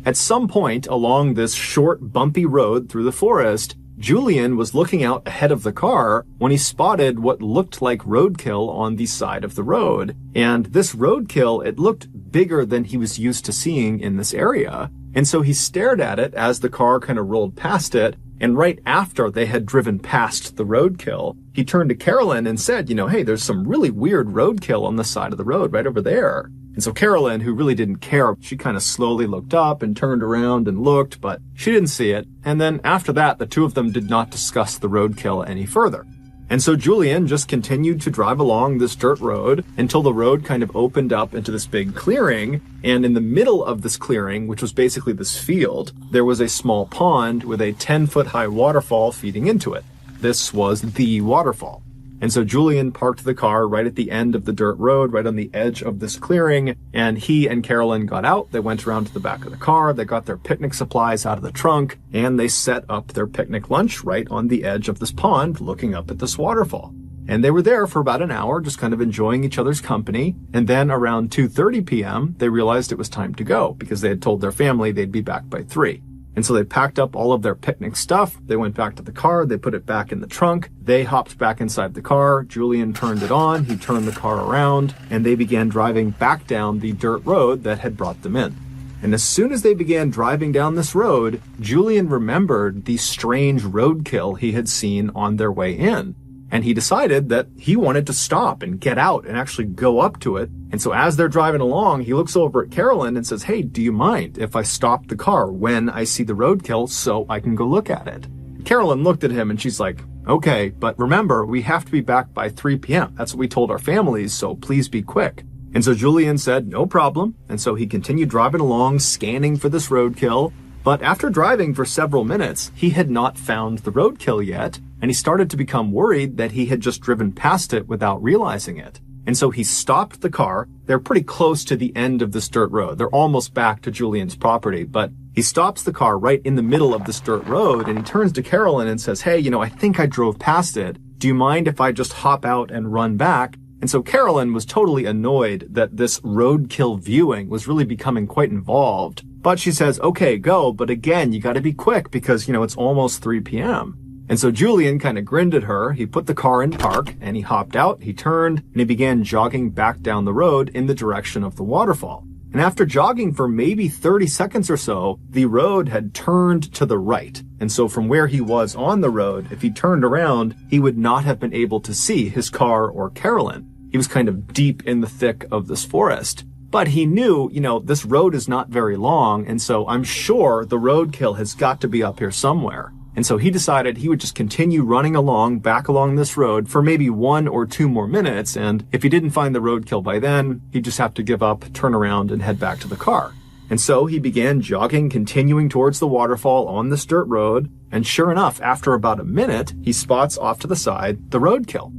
At some point along this short, bumpy road through the forest, Julian was looking out ahead of the car when he spotted what looked like roadkill on the side of the road. And this roadkill, it looked bigger than he was used to seeing in this area. And so he stared at it as the car kind of rolled past it. And right after they had driven past the roadkill, he turned to Carolyn and said, hey, there's some really weird roadkill on the side of the road right over there. And so Carolyn, who really didn't care, she kind of slowly looked up and turned around and looked, but she didn't see it. And then after that, the two of them did not discuss the roadkill any further. And so Julian just continued to drive along this dirt road until the road kind of opened up into this big clearing. And in the middle of this clearing, which was basically this field, there was a small pond with a 10-foot-high waterfall feeding into it. This was the waterfall. And so Julian parked the car right at the end of the dirt road, right on the edge of this clearing, and he and Carolyn got out. They went around to the back of the car, they got their picnic supplies out of the trunk, and they set up their picnic lunch right on the edge of this pond, looking up at this waterfall. And they were there for about an hour, just kind of enjoying each other's company, and then around 2:30 p.m., they realized it was time to go, because they had told their family they'd be back by 3. And so they packed up all of their picnic stuff, they went back to the car, they put it back in the trunk, they hopped back inside the car, Julian turned it on, he turned the car around, and they began driving back down the dirt road that had brought them in. And as soon as they began driving down this road, Julian remembered the strange roadkill he had seen on their way in. And he decided that he wanted to stop and get out and actually go up to it. And so as they're driving along, he looks over at Carolyn and says, "Hey, do you mind if I stop the car when I see the roadkill so I can go look at it?" Carolyn looked at him and she's like, "Okay, but remember, we have to be back by 3 p.m. That's what we told our families, so please be quick." And so Julian said, "No problem." And so he continued driving along, scanning for this roadkill. But after driving for several minutes, he had not found the roadkill yet, and he started to become worried that he had just driven past it without realizing it. And so he stopped the car. They're pretty close to the end of this dirt road. They're almost back to Julian's property, but he stops the car right in the middle of this dirt road, and he turns to Carolyn and says, "Hey, I think I drove past it. Do you mind if I just hop out and run back?" And so Carolyn was totally annoyed that this roadkill viewing was really becoming quite involved. But she says, okay, go, but again, you gotta be quick because, it's almost 3 p.m. And so Julian kind of grinned at her. He put the car in park and he hopped out, he turned, and he began jogging back down the road in the direction of the waterfall. And after jogging for maybe 30 seconds or so, the road had turned to the right. And so from where he was on the road, if he turned around, he would not have been able to see his car or Carolyn. He was kind of deep in the thick of this forest. But he knew, this road is not very long, and so I'm sure the roadkill has got to be up here somewhere. And so he decided he would just continue running back along this road for maybe 1 or 2 more minutes, and if he didn't find the roadkill by then, he'd just have to give up, turn around, and head back to the car. And so he began jogging, continuing towards the waterfall on this dirt road, and sure enough, after about a minute, he spots off to the side the roadkill.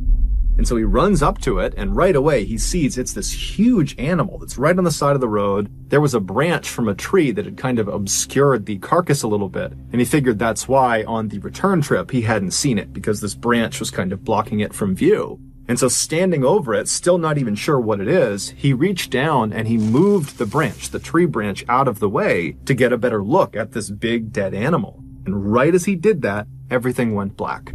And so he runs up to it, and right away he sees it's this huge animal that's right on the side of the road. There was a branch from a tree that had kind of obscured the carcass a little bit, and he figured that's why on the return trip he hadn't seen it, because this branch was kind of blocking it from view. And so standing over it, still not even sure what it is, he reached down and he moved the branch, the tree branch, out of the way to get a better look at this big dead animal. And right as he did that, everything went black.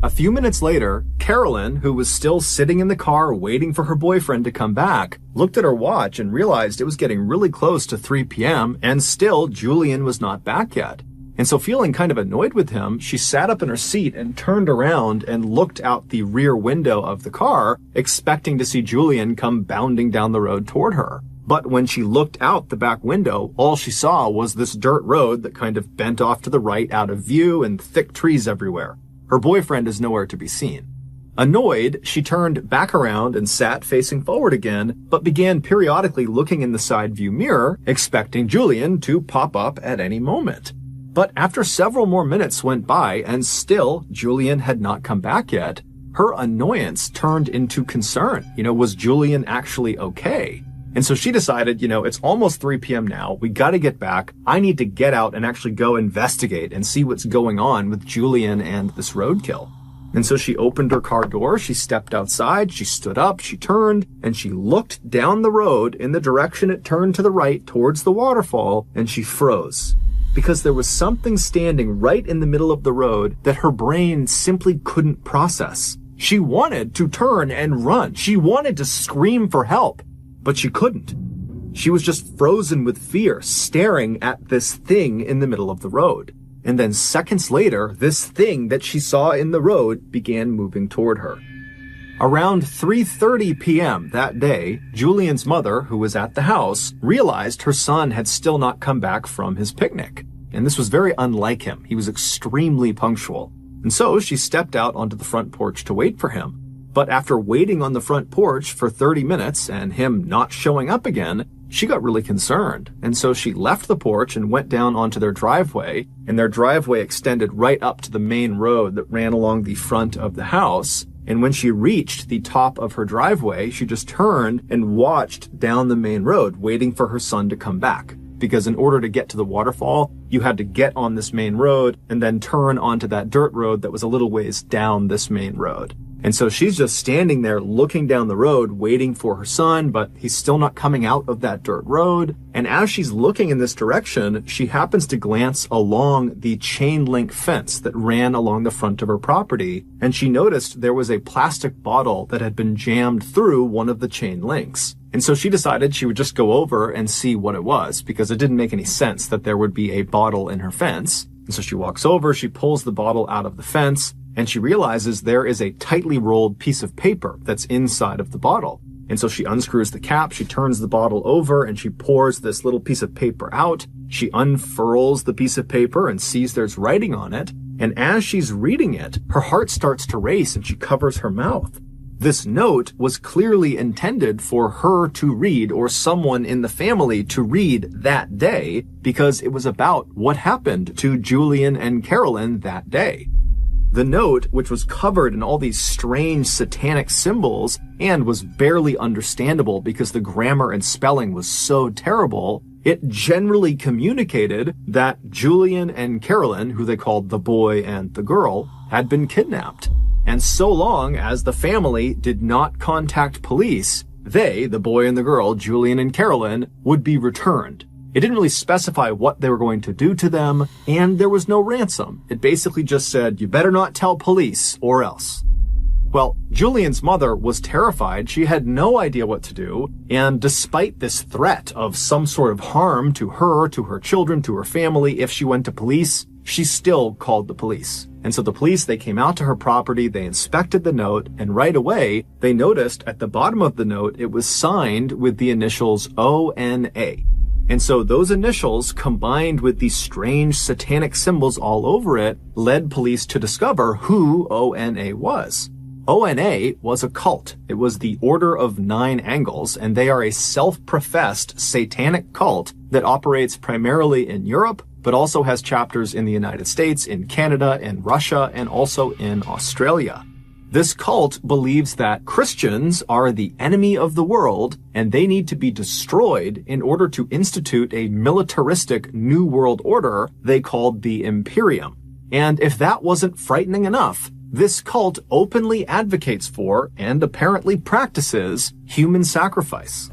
A few minutes later, Carolyn, who was still sitting in the car waiting for her boyfriend to come back, looked at her watch and realized it was getting really close to 3 p.m. and still Julian was not back yet. And so feeling kind of annoyed with him, she sat up in her seat and turned around and looked out the rear window of the car, expecting to see Julian come bounding down the road toward her. But when she looked out the back window, all she saw was this dirt road that kind of bent off to the right out of view and thick trees everywhere. Her boyfriend is nowhere to be seen. Annoyed, she turned back around and sat facing forward again, but began periodically looking in the side view mirror, expecting Julian to pop up at any moment. But after several more minutes went by and still Julian had not come back yet, her annoyance turned into concern. Was Julian actually okay? And so she decided, it's almost 3 p.m. now. We got to get back. I need to get out and actually go investigate and see what's going on with Julian and this roadkill. And so she opened her car door. She stepped outside. She stood up. She turned and she looked down the road in the direction it turned to the right towards the waterfall, and she froze because there was something standing right in the middle of the road that her brain simply couldn't process. She wanted to turn and run. She wanted to scream for help. But she couldn't. She was just frozen with fear, staring at this thing in the middle of the road. And then seconds later, this thing that she saw in the road began moving toward her. Around 3:30 p.m. that day, Julian's mother, who was at the house, realized her son had still not come back from his picnic. And this was very unlike him. He was extremely punctual. And so she stepped out onto the front porch to wait for him. But after waiting on the front porch for 30 minutes and him not showing up again, she got really concerned. And so she left the porch and went down onto their driveway, and their driveway extended right up to the main road that ran along the front of the house. And when she reached the top of her driveway, she just turned and watched down the main road, waiting for her son to come back. Because in order to get to the waterfall, you had to get on this main road and then turn onto that dirt road that was a little ways down this main road. And so she's just standing there looking down the road, waiting for her son, but he's still not coming out of that dirt road. And as she's looking in this direction, she happens to glance along the chain link fence that ran along the front of her property. And she noticed there was a plastic bottle that had been jammed through one of the chain links. And so she decided she would just go over and see what it was, because it didn't make any sense that there would be a bottle in her fence. And so she walks over, she pulls the bottle out of the fence, and she realizes there is a tightly rolled piece of paper that's inside of the bottle. And so she unscrews the cap, she turns the bottle over, and she pours this little piece of paper out. She unfurls the piece of paper and sees there's writing on it. And as she's reading it, her heart starts to race and she covers her mouth. This note was clearly intended for her to read, or someone in the family to read that day, because it was about what happened to Julian and Carolyn that day. The note, which was covered in all these strange satanic symbols and was barely understandable because the grammar and spelling was so terrible, it generally communicated that Julian and Carolyn, who they called the boy and the girl, had been kidnapped. And so long as the family did not contact police, they, the boy and the girl, Julian and Carolyn, would be returned. It didn't really specify what they were going to do to them, and there was no ransom. It basically just said, you better not tell police or else. Well, Julian's mother was terrified. She had no idea what to do, and despite this threat of some sort of harm to her, to her children, to her family if she went to police, she still called the police. And so the police, they came out to her property, they inspected the note, and right away, they noticed at the bottom of the note, it was signed with the initials O-N-A. And so those initials, combined with these strange satanic symbols all over it, led police to discover who O-N-A was. O-N-A was a cult. It was the Order of Nine Angles, and they are a self-professed satanic cult that operates primarily in Europe, but also has chapters in the United States, in Canada, in Russia, and also in Australia. This cult believes that Christians are the enemy of the world, and they need to be destroyed in order to institute a militaristic new world order they called the Imperium. And if that wasn't frightening enough, this cult openly advocates for, and apparently practices, human sacrifice.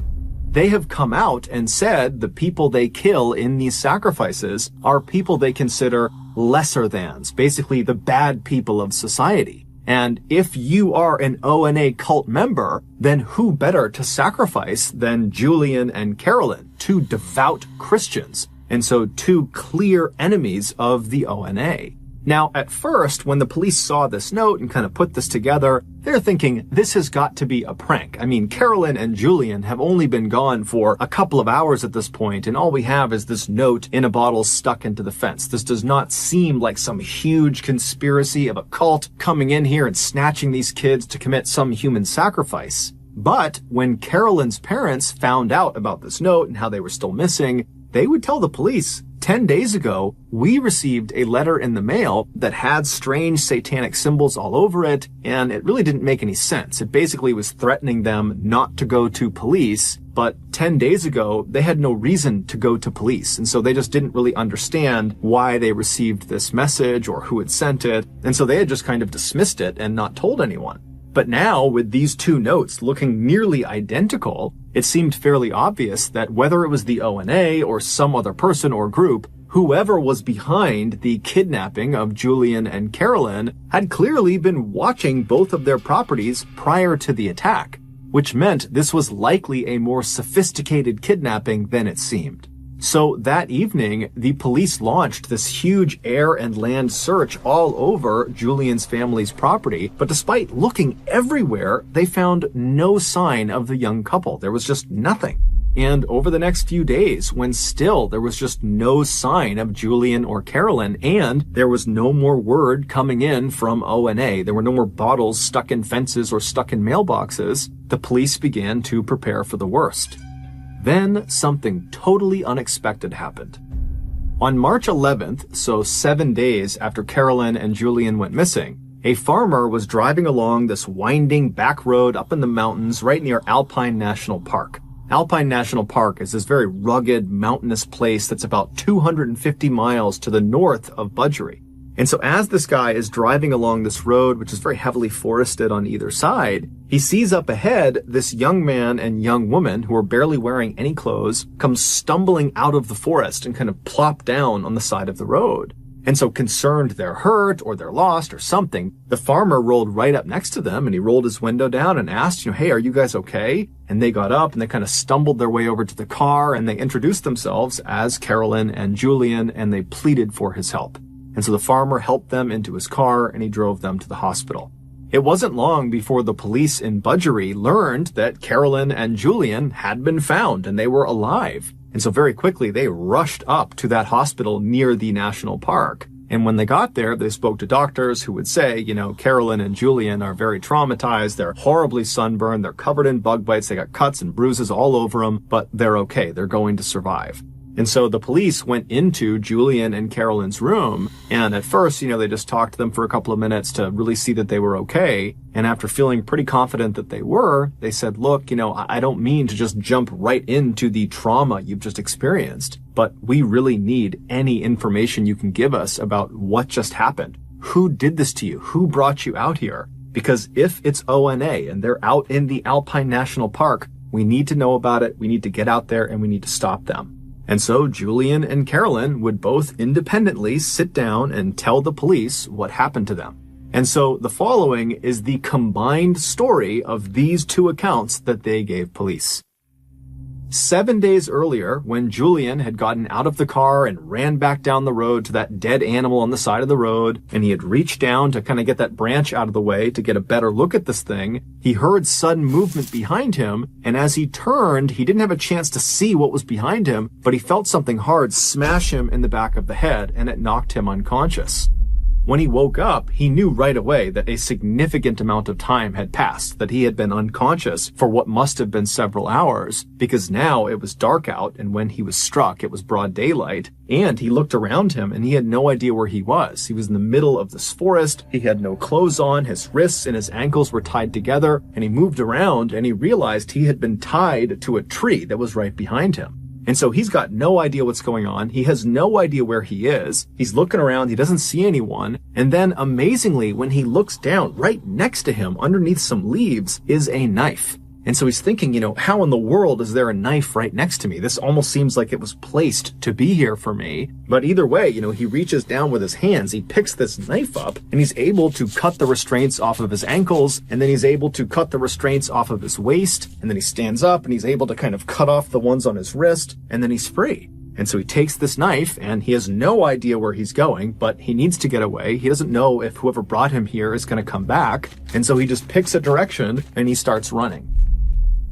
They have come out and said the people they kill in these sacrifices are people they consider lesser thans, basically the bad people of society. And if you are an O-N-A cult member, then who better to sacrifice than Julian and Carolyn, two devout Christians, and so two clear enemies of the O-N-A. Now, at first, when the police saw this note and kind of put this together, they're thinking, this has got to be a prank. I mean, Carolyn and Julian have only been gone for a couple of hours at this point, and all we have is this note in a bottle stuck into the fence. This does not seem like some huge conspiracy of a cult coming in here and snatching these kids to commit some human sacrifice. But when Carolyn's parents found out about this note and how they were still missing, they would tell the police, 10 days ago, we received a letter in the mail that had strange satanic symbols all over it, and it really didn't make any sense. It basically was threatening them not to go to police, but 10 days ago, they had no reason to go to police, and so they just didn't really understand why they received this message or who had sent it, and so they had just kind of dismissed it and not told anyone. But now, with these two notes looking nearly identical, it seemed fairly obvious that whether it was the O-N-A or some other person or group, whoever was behind the kidnapping of Julian and Carolyn had clearly been watching both of their properties prior to the attack, which meant this was likely a more sophisticated kidnapping than it seemed. So that evening, the police launched this huge air and land search all over Julian's family's property, but despite looking everywhere, they found no sign of the young couple. There was just nothing. And over the next few days, when still there was just no sign of Julian or Carolyn, and there was no more word coming in from O-N-A, there were no more bottles stuck in fences or stuck in mailboxes, the police began to prepare for the worst. Then something totally unexpected happened. On March 11th, so 7 days after Carolyn and Julian went missing, a farmer was driving along this winding back road up in the mountains right near Alpine National Park. Alpine National Park is this very rugged, mountainous place that's about 250 miles to the north of Budgeree. And so as this guy is driving along this road, which is very heavily forested on either side, he sees up ahead this young man and young woman who are barely wearing any clothes come stumbling out of the forest and kind of plop down on the side of the road. And so concerned they're hurt or they're lost or something, the farmer rolled right up next to them and he rolled his window down and asked, hey, are you guys okay? And they got up and they kind of stumbled their way over to the car and they introduced themselves as Carolyn and Julian and they pleaded for his help. And so the farmer helped them into his car and he drove them to the hospital. It wasn't long before the police in Budgeree learned that Carolyn and Julian had been found and they were alive. And so very quickly they rushed up to that hospital near the national park. And when they got there, they spoke to doctors who would say, Carolyn and Julian are very traumatized. They're horribly sunburned. They're covered in bug bites. They got cuts and bruises all over them, but they're okay. They're going to survive. And so the police went into Julian and Carolyn's room, and at first, they just talked to them for a couple of minutes to really see that they were okay. And after feeling pretty confident that they were, they said, look, I don't mean to just jump right into the trauma you've just experienced, but we really need any information you can give us about what just happened. Who did this to you? Who brought you out here? because if it's ONA and they're out in the Alpine National Park, we need to know about it, we need to get out there, and we need to stop them. And so Julian and Carolyn would both independently sit down and tell the police what happened to them. And so the following is the combined story of these two accounts that they gave police. 7 days earlier, when Julian had gotten out of the car and ran back down the road to that dead animal on the side of the road, and he had reached down to kind of get that branch out of the way to get a better look at this thing, he heard sudden movement behind him, and as he turned, he didn't have a chance to see what was behind him, but he felt something hard smash him in the back of the head, and it knocked him unconscious. When he woke up, he knew right away that a significant amount of time had passed, that he had been unconscious for what must have been several hours, because now it was dark out, and when he was struck, it was broad daylight, and he looked around him and he had no idea where he was. He was in the middle of this forest, he had no clothes on, his wrists and his ankles were tied together, and he moved around and he realized he had been tied to a tree that was right behind him. And so he's got no idea what's going on. He has no idea where he is. He's looking around. He doesn't see anyone. And then amazingly, when he looks down, right next to him, underneath some leaves, is a knife. And so he's thinking, how in the world is there a knife right next to me? This almost seems like it was placed to be here for me. But either way, he reaches down with his hands, he picks this knife up, and he's able to cut the restraints off of his ankles, and then he's able to cut the restraints off of his waist, and then he stands up and he's able to kind of cut off the ones on his wrist, and then he's free. And so he takes this knife, and he has no idea where he's going, but he needs to get away. He doesn't know if whoever brought him here is going to come back, and so he just picks a direction and he starts running.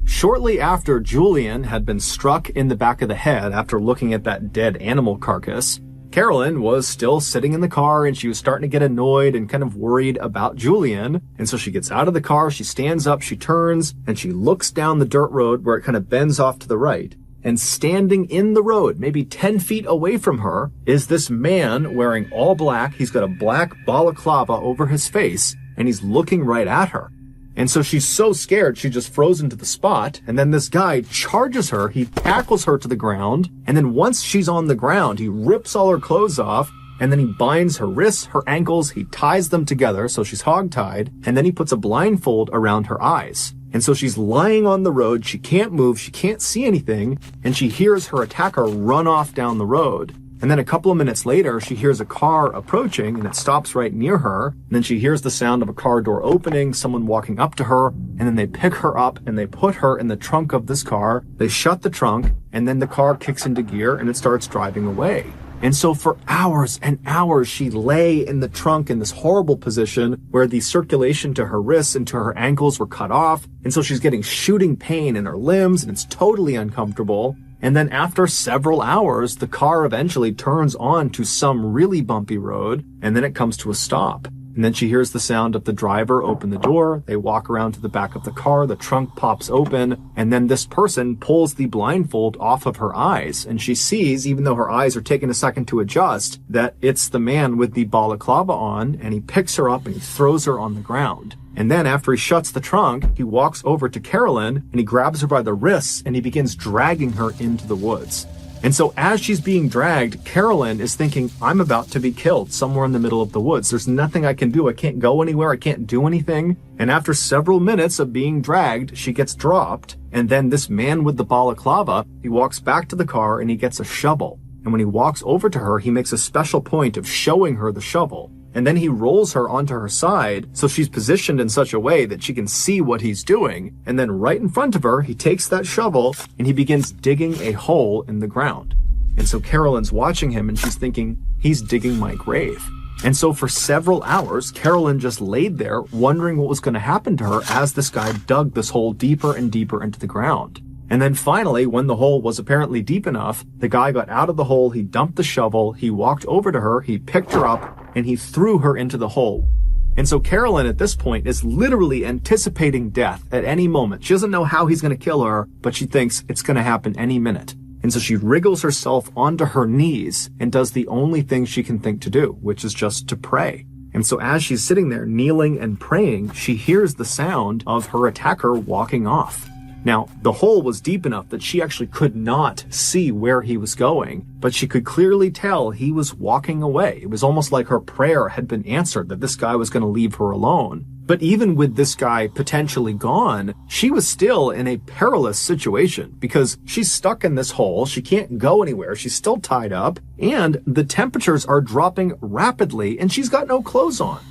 Shortly after Julian had been struck in the back of the head after looking at that dead animal carcass, Carolyn was still sitting in the car and she was starting to get annoyed and kind of worried about Julian. And so she gets out of the car, she stands up, she turns, and she looks down the dirt road where it kind of bends off to the right. And standing in the road, maybe 10 feet away from her, is this man wearing all black. He's got a black balaclava over his face, and he's looking right at her. And so she's so scared, she just frozen to the spot. And then this guy charges her, he tackles her to the ground. And then once she's on the ground, he rips all her clothes off. And then he binds her wrists, her ankles, he ties them together so she's hogtied. And then he puts a blindfold around her eyes. And so she's lying on the road, she can't move, she can't see anything. And she hears her attacker run off down the road. And then a couple of minutes later, she hears a car approaching and it stops right near her. And then she hears the sound of a car door opening, someone walking up to her, and then they pick her up and they put her in the trunk of this car. They shut the trunk, and then the car kicks into gear and it starts driving away. And so for hours and hours, she lay in the trunk in this horrible position where the circulation to her wrists and to her ankles were cut off. And so she's getting shooting pain in her limbs and it's totally uncomfortable. And then after several hours, the car eventually turns on to some really bumpy road, and then it comes to a stop. And then she hears the sound of the driver open the door. They walk around to the back of the car, the trunk pops open, and then this person pulls the blindfold off of her eyes. And she sees, even though her eyes are taking a second to adjust, that it's the man with the balaclava on, and he picks her up and he throws her on the ground. And then after he shuts the trunk, he walks over to Carolyn and he grabs her by the wrists and he begins dragging her into the woods. And so as she's being dragged, Carolyn is thinking, I'm about to be killed somewhere in the middle of the woods. There's nothing I can do. I can't go anywhere. I can't do anything. And after several minutes of being dragged, she gets dropped. And then this man with the balaclava, he walks back to the car and he gets a shovel. And when he walks over to her, he makes a special point of showing her the shovel. And then he rolls her onto her side so she's positioned in such a way that she can see what he's doing. And then right in front of her, he takes that shovel and he begins digging a hole in the ground. And so Carolyn's watching him and she's thinking, he's digging my grave. And so for several hours, Carolyn just laid there wondering what was going to happen to her as this guy dug this hole deeper and deeper into the ground. And then finally, when the hole was apparently deep enough, the guy got out of the hole, he dumped the shovel, he walked over to her, he picked her up, and he threw her into the hole. And so Carolyn at this point is literally anticipating death at any moment. She doesn't know how he's going to kill her, but she thinks it's going to happen any minute. And so she wriggles herself onto her knees and does the only thing she can think to do, which is just to pray. And so as she's sitting there kneeling and praying, she hears the sound of her attacker walking off. Now, the hole was deep enough that she actually could not see where he was going, but she could clearly tell he was walking away. It was almost like her prayer had been answered, that this guy was going to leave her alone. But even with this guy potentially gone, she was still in a perilous situation because she's stuck in this hole. She can't go anywhere. She's still tied up, and the temperatures are dropping rapidly, and she's got no clothes on.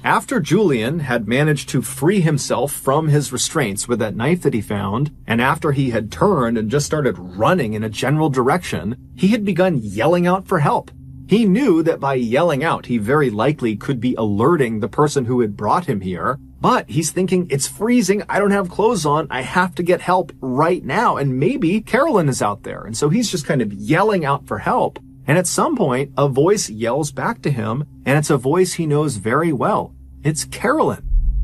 After Julian had managed to free himself from his restraints with that knife that he found, and after he had turned and just started running in a general direction, he had begun yelling out for help. He knew that by yelling out, he very likely could be alerting the person who had brought him here, but he's thinking, it's freezing, I don't have clothes on, I have to get help right now, and maybe Carolyn is out there. And so he's just kind of yelling out for help. And at some point, a voice yells back to him, and it's a voice he knows very well. It's Carolyn.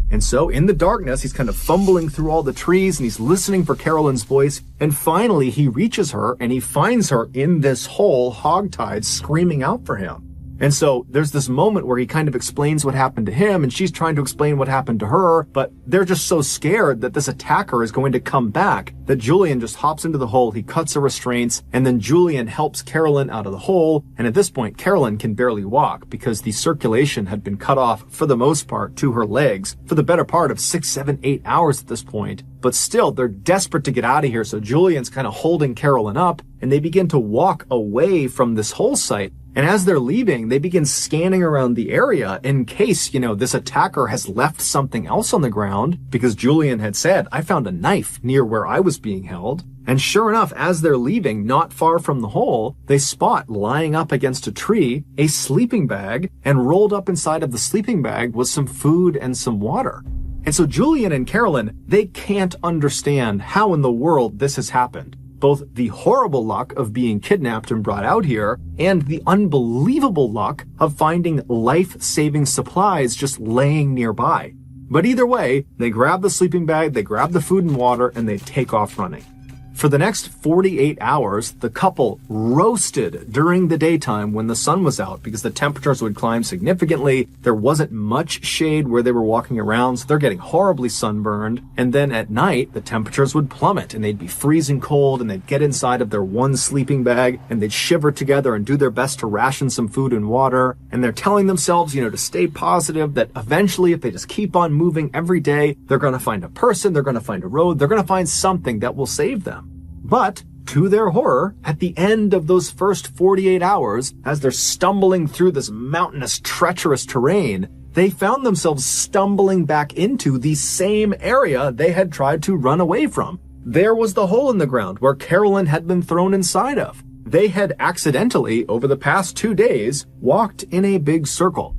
And so in the darkness, he's kind of fumbling through all the trees and he's listening for Carolyn's voice. And finally, he reaches her and he finds her in this hole, hogtied, screaming out for him. And so there's this moment where he kind of explains what happened to him and she's trying to explain what happened to her, but they're just so scared that this attacker is going to come back that Julian just hops into the hole, he cuts her restraints, and then Julian helps Carolyn out of the hole. And at this point, Carolyn can barely walk because the circulation had been cut off for the most part to her legs for the better part of 6, 7, 8 hours at this point. But still, they're desperate to get out of here. So Julian's kind of holding Carolyn up and they begin to walk away from this hole site. And as they're leaving, they begin scanning around the area in case, this attacker has left something else on the ground, because Julian had said, I found a knife near where I was being held. And sure enough, as they're leaving, not far from the hole, they spot lying up against a tree, a sleeping bag, and rolled up inside of the sleeping bag was some food and some water. And so Julian and Carolyn, they can't understand how in the world this has happened. Both the horrible luck of being kidnapped and brought out here and the unbelievable luck of finding life-saving supplies just laying nearby. But either way, they grab the sleeping bag, they grab the food and water, and they take off running. For the next 48 hours, the couple roasted during the daytime when the sun was out because the temperatures would climb significantly. There wasn't much shade where they were walking around, so they're getting horribly sunburned. And then at night, the temperatures would plummet and they'd be freezing cold and they'd get inside of their one sleeping bag and they'd shiver together and do their best to ration some food and water. And they're telling themselves, to stay positive, that eventually if they just keep on moving every day, they're going to find a person, they're going to find a road, they're going to find something that will save them. But to their horror, at the end of those first 48 hours, as they're stumbling through this mountainous, treacherous terrain, they found themselves stumbling back into the same area they had tried to run away from. There was the hole in the ground where Carolyn had been thrown inside of. They had accidentally, over the past 2 days, walked in a big circle.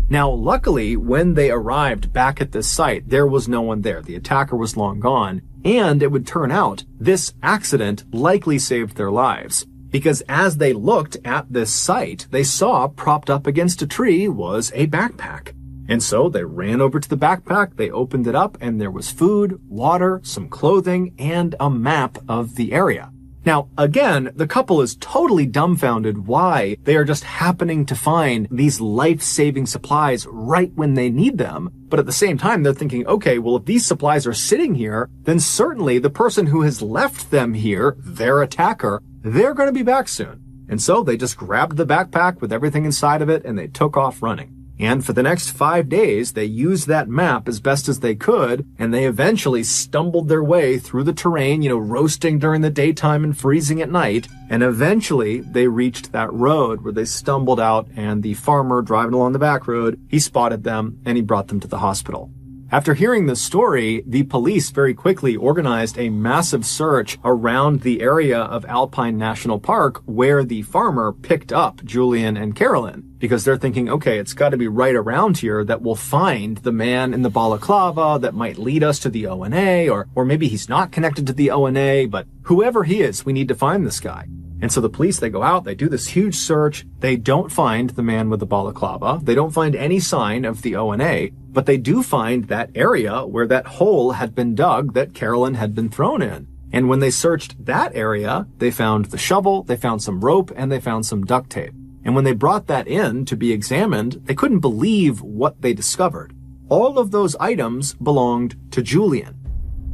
Now, luckily, when they arrived back at this site, there was no one there. The attacker was long gone. And it would turn out this accident likely saved their lives. Because as they looked at this site, they saw propped up against a tree was a backpack. And so they ran over to the backpack, they opened it up, and there was food, water, some clothing, and a map of the area. Now, again, the couple is totally dumbfounded why they are just happening to find these life-saving supplies right when they need them. But at the same time, they're thinking, okay, well, if these supplies are sitting here, then certainly the person who has left them here, their attacker, they're going to be back soon. And so they just grabbed the backpack with everything inside of it and they took off running. And for the next 5 days, they used that map as best as they could, and they eventually stumbled their way through the terrain, roasting during the daytime and freezing at night. And eventually, they reached that road where they stumbled out, and the farmer driving along the back road, he spotted them, and he brought them to the hospital. After hearing this story, the police very quickly organized a massive search around the area of Alpine National Park where the farmer picked up Julian and Carolyn, because they're thinking, okay, it's got to be right around here that we'll find the man in the balaclava that might lead us to the ONA, or maybe he's not connected to the ONA, but whoever he is, we need to find this guy. And so the police, they go out, they do this huge search. They don't find the man with the balaclava. They don't find any sign of the ONA, but they do find that area where that hole had been dug that Carolyn had been thrown in. And when they searched that area, they found the shovel, they found some rope, and they found some duct tape. And when they brought that in to be examined, they couldn't believe what they discovered. All of those items belonged to Julian.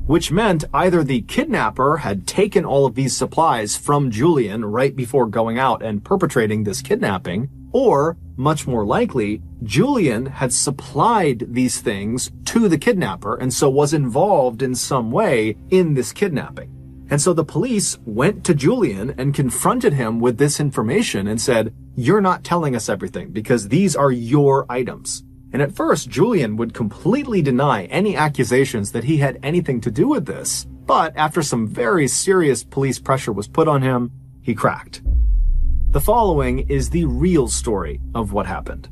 which meant either the kidnapper had taken all of these supplies from Julian right before going out and perpetrating this kidnapping, or, much more likely, Julian had supplied these things to the kidnapper and so was involved in some way in this kidnapping. And so the police went to Julian and confronted him with this information and said, "You're not telling us everything because these are your items." And at first, Julian would completely deny any accusations that he had anything to do with this. But after some very serious police pressure was put on him, he cracked. The following is the real story of what happened.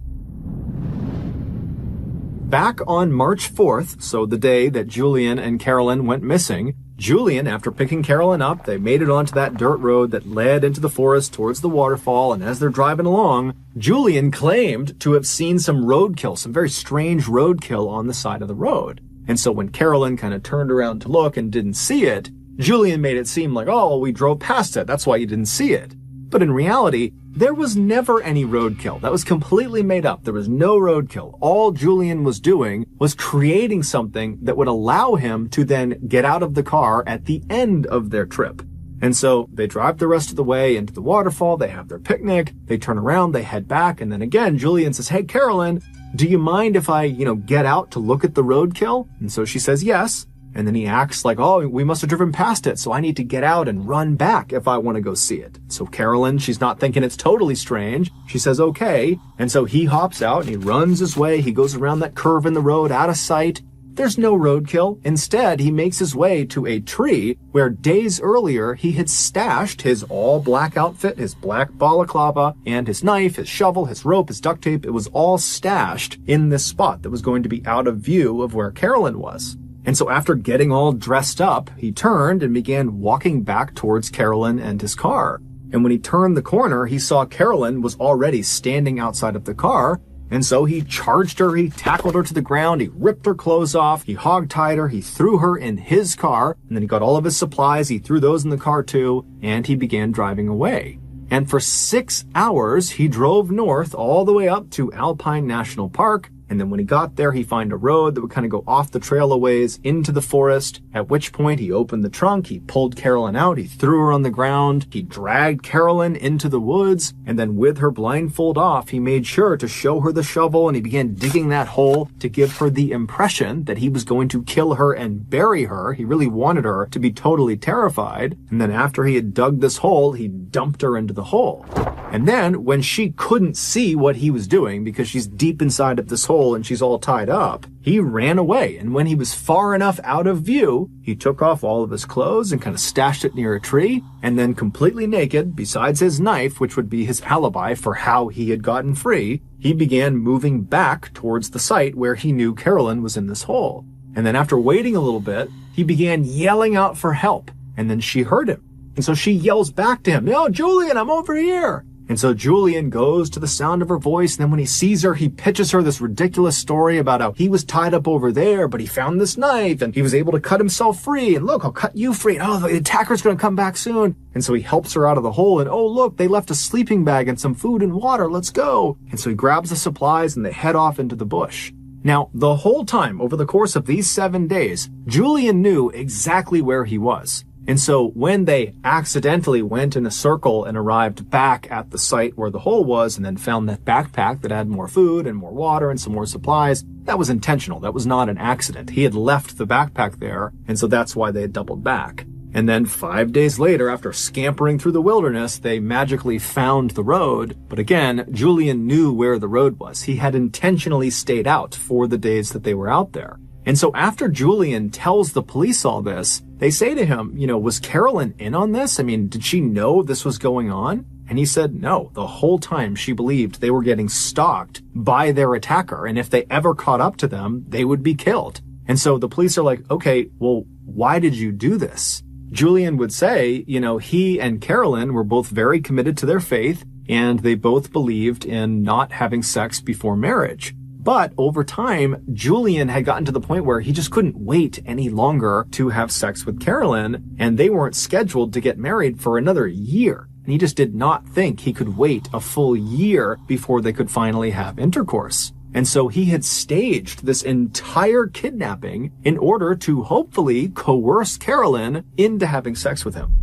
Back on March 4th, so the day that Julian and Carolyn went missing, Julian, after picking Carolyn up, they made it onto that dirt road that led into the forest towards the waterfall, and as they're driving along, Julian claimed to have seen some roadkill, some very strange roadkill on the side of the road. And so when Carolyn kind of turned around to look and didn't see it, Julian made it seem like, "Oh, we drove past it, that's why you didn't see it." But in reality, there was never any roadkill. That was completely made up. There was no roadkill. All Julian was doing was creating something that would allow him to then get out of the car at the end of their trip. And so they drive the rest of the way into the waterfall. They have their picnic. They turn around. They head back. And then again, Julian says, "Hey, Carolyn, do you mind if I, get out to look at the roadkill?" And so she says yes. And then he acts like, "Oh, we must have driven past it, so I need to get out and run back if I want to go see it." So Carolyn, she's not thinking it's totally strange. She says, "Okay." And so he hops out and he runs his way. He goes around that curve in the road out of sight. There's no roadkill. Instead, he makes his way to a tree where days earlier he had stashed his all-black outfit, his black balaclava, and his knife, his shovel, his rope, his duct tape. It was all stashed in this spot that was going to be out of view of where Carolyn was. And so after getting all dressed up, he turned and began walking back towards Carolyn and his car. And when he turned the corner, he saw Carolyn was already standing outside of the car. And so he charged her, he tackled her to the ground, he ripped her clothes off, he hog-tied her, he threw her in his car, and then he got all of his supplies, he threw those in the car too, and he began driving away. And for 6 hours, he drove north all the way up to Alpine National Park. And then when he got there, he found a road that would kind of go off the trail a ways into the forest, at which point he opened the trunk, he pulled Carolyn out, he threw her on the ground, he dragged Carolyn into the woods, and then with her blindfold off, he made sure to show her the shovel and he began digging that hole to give her the impression that he was going to kill her and bury her. He really wanted her to be totally terrified. And then after he had dug this hole, he dumped her into the hole. And then when she couldn't see what he was doing because she's deep inside of this hole and she's all tied up, he ran away. And when he was far enough out of view, he took off all of his clothes and kind of stashed it near a tree. And then completely naked, besides his knife, which would be his alibi for how he had gotten free, he began moving back towards the site where he knew Carolyn was in this hole. And then after waiting a little bit, he began yelling out for help. And then she heard him. And so she yells back to him, "Yo, Julian, I'm over here." And so Julian goes to the sound of her voice, and then when he sees her, he pitches her this ridiculous story about how he was tied up over there, but he found this knife, and he was able to cut himself free, and look, I'll cut you free, and oh, the attacker's gonna come back soon. And so he helps her out of the hole, and oh, look, they left a sleeping bag and some food and water, let's go. And so he grabs the supplies, and they head off into the bush. Now, the whole time, over the course of these 7 days, Julian knew exactly where he was. And so when they accidentally went in a circle and arrived back at the site where the hole was and then found that backpack that had more food and more water and some more supplies, that was intentional. That was not an accident. He had left the backpack there, and so that's why they had doubled back. And then 5 days later, after scampering through the wilderness, they magically found the road. But again, Julian knew where the road was. He had intentionally stayed out for the days that they were out there. And so after Julian tells the police all this, they say to him, was Carolyn in on this? I mean, did she know this was going on? And he said no. The whole time she believed they were getting stalked by their attacker. And if they ever caught up to them, they would be killed. And so the police are like, okay, well, why did you do this? Julian would say, he and Carolyn were both very committed to their faith, and they both believed in not having sex before marriage. But over time, Julian had gotten to the point where he just couldn't wait any longer to have sex with Carolyn, and they weren't scheduled to get married for another year. And he just did not think he could wait a full year before they could finally have intercourse. And so he had staged this entire kidnapping in order to hopefully coerce Carolyn into having sex with him.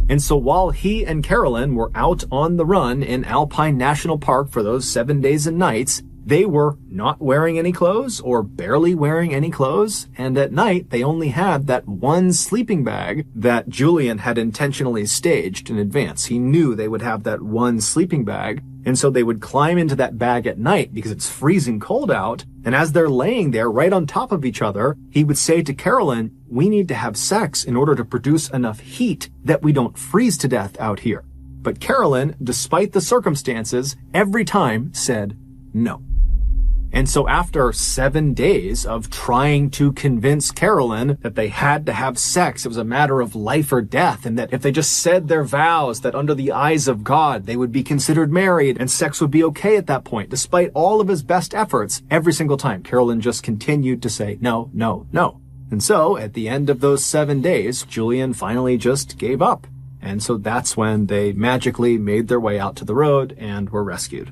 And so while he and Carolyn were out on the run in Alpine National Park for those 7 days and nights, they were not wearing any clothes or barely wearing any clothes. And at night, they only had that one sleeping bag that Julian had intentionally staged in advance. He knew they would have that one sleeping bag. And so they would climb into that bag at night because it's freezing cold out. And as they're laying there right on top of each other, he would say to Carolyn, "We need to have sex in order to produce enough heat that we don't freeze to death out here." But Carolyn, despite the circumstances, every time said no. And so after 7 days of trying to convince Carolyn that they had to have sex, it was a matter of life or death, and that if they just said their vows, that under the eyes of God, they would be considered married and sex would be okay at that point, despite all of his best efforts, every single time, Carolyn just continued to say no, no, no. And so at the end of those 7 days, Julian finally just gave up. And so that's when they magically made their way out to the road and were rescued.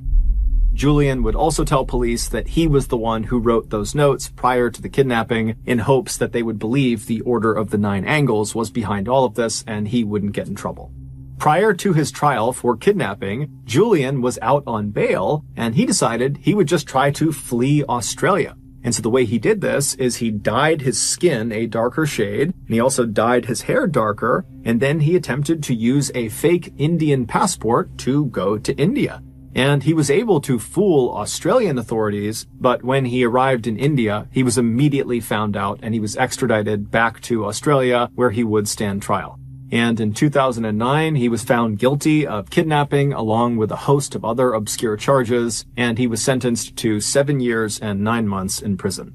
Julian would also tell police that he was the one who wrote those notes prior to the kidnapping in hopes that they would believe the Order of the Nine Angles was behind all of this and he wouldn't get in trouble. Prior to his trial for kidnapping, Julian was out on bail and he decided he would just try to flee Australia. And so the way he did this is he dyed his skin a darker shade, and he also dyed his hair darker, and then he attempted to use a fake Indian passport to go to India. And he was able to fool Australian authorities, but when he arrived in India, he was immediately found out and he was extradited back to Australia where he would stand trial. And in 2009, he was found guilty of kidnapping along with a host of other obscure charges, and he was sentenced to 7 years and 9 months in prison.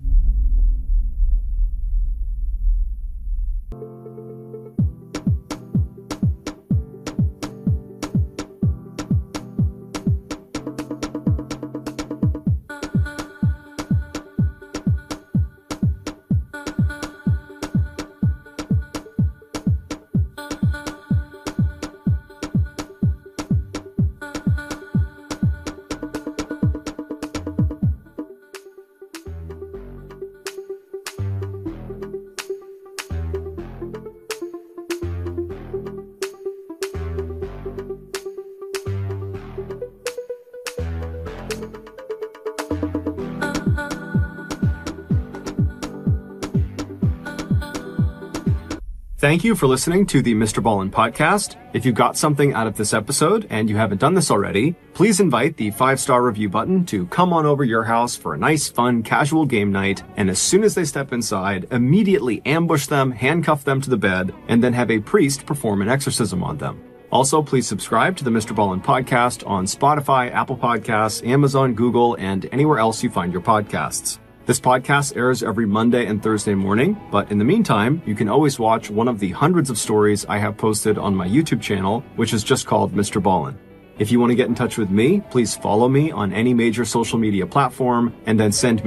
Thank you for listening to the Mrballen podcast. If you got something out of this episode and you haven't done this already, please invite the 5-star review button to come on over your house for a nice, fun, casual game night. And as soon as they step inside, immediately ambush them, handcuff them to the bed, and then have a priest perform an exorcism on them. Also, please subscribe to the Mrballen podcast on Spotify, Apple Podcasts, Amazon, Google, and anywhere else you find your podcasts. This podcast airs every Monday and Thursday morning, but in the meantime, you can always watch one of the hundreds of stories I have posted on my YouTube channel, which is just called Mrballen. If you want to get in touch with me, please follow me on any major social media platform and then send me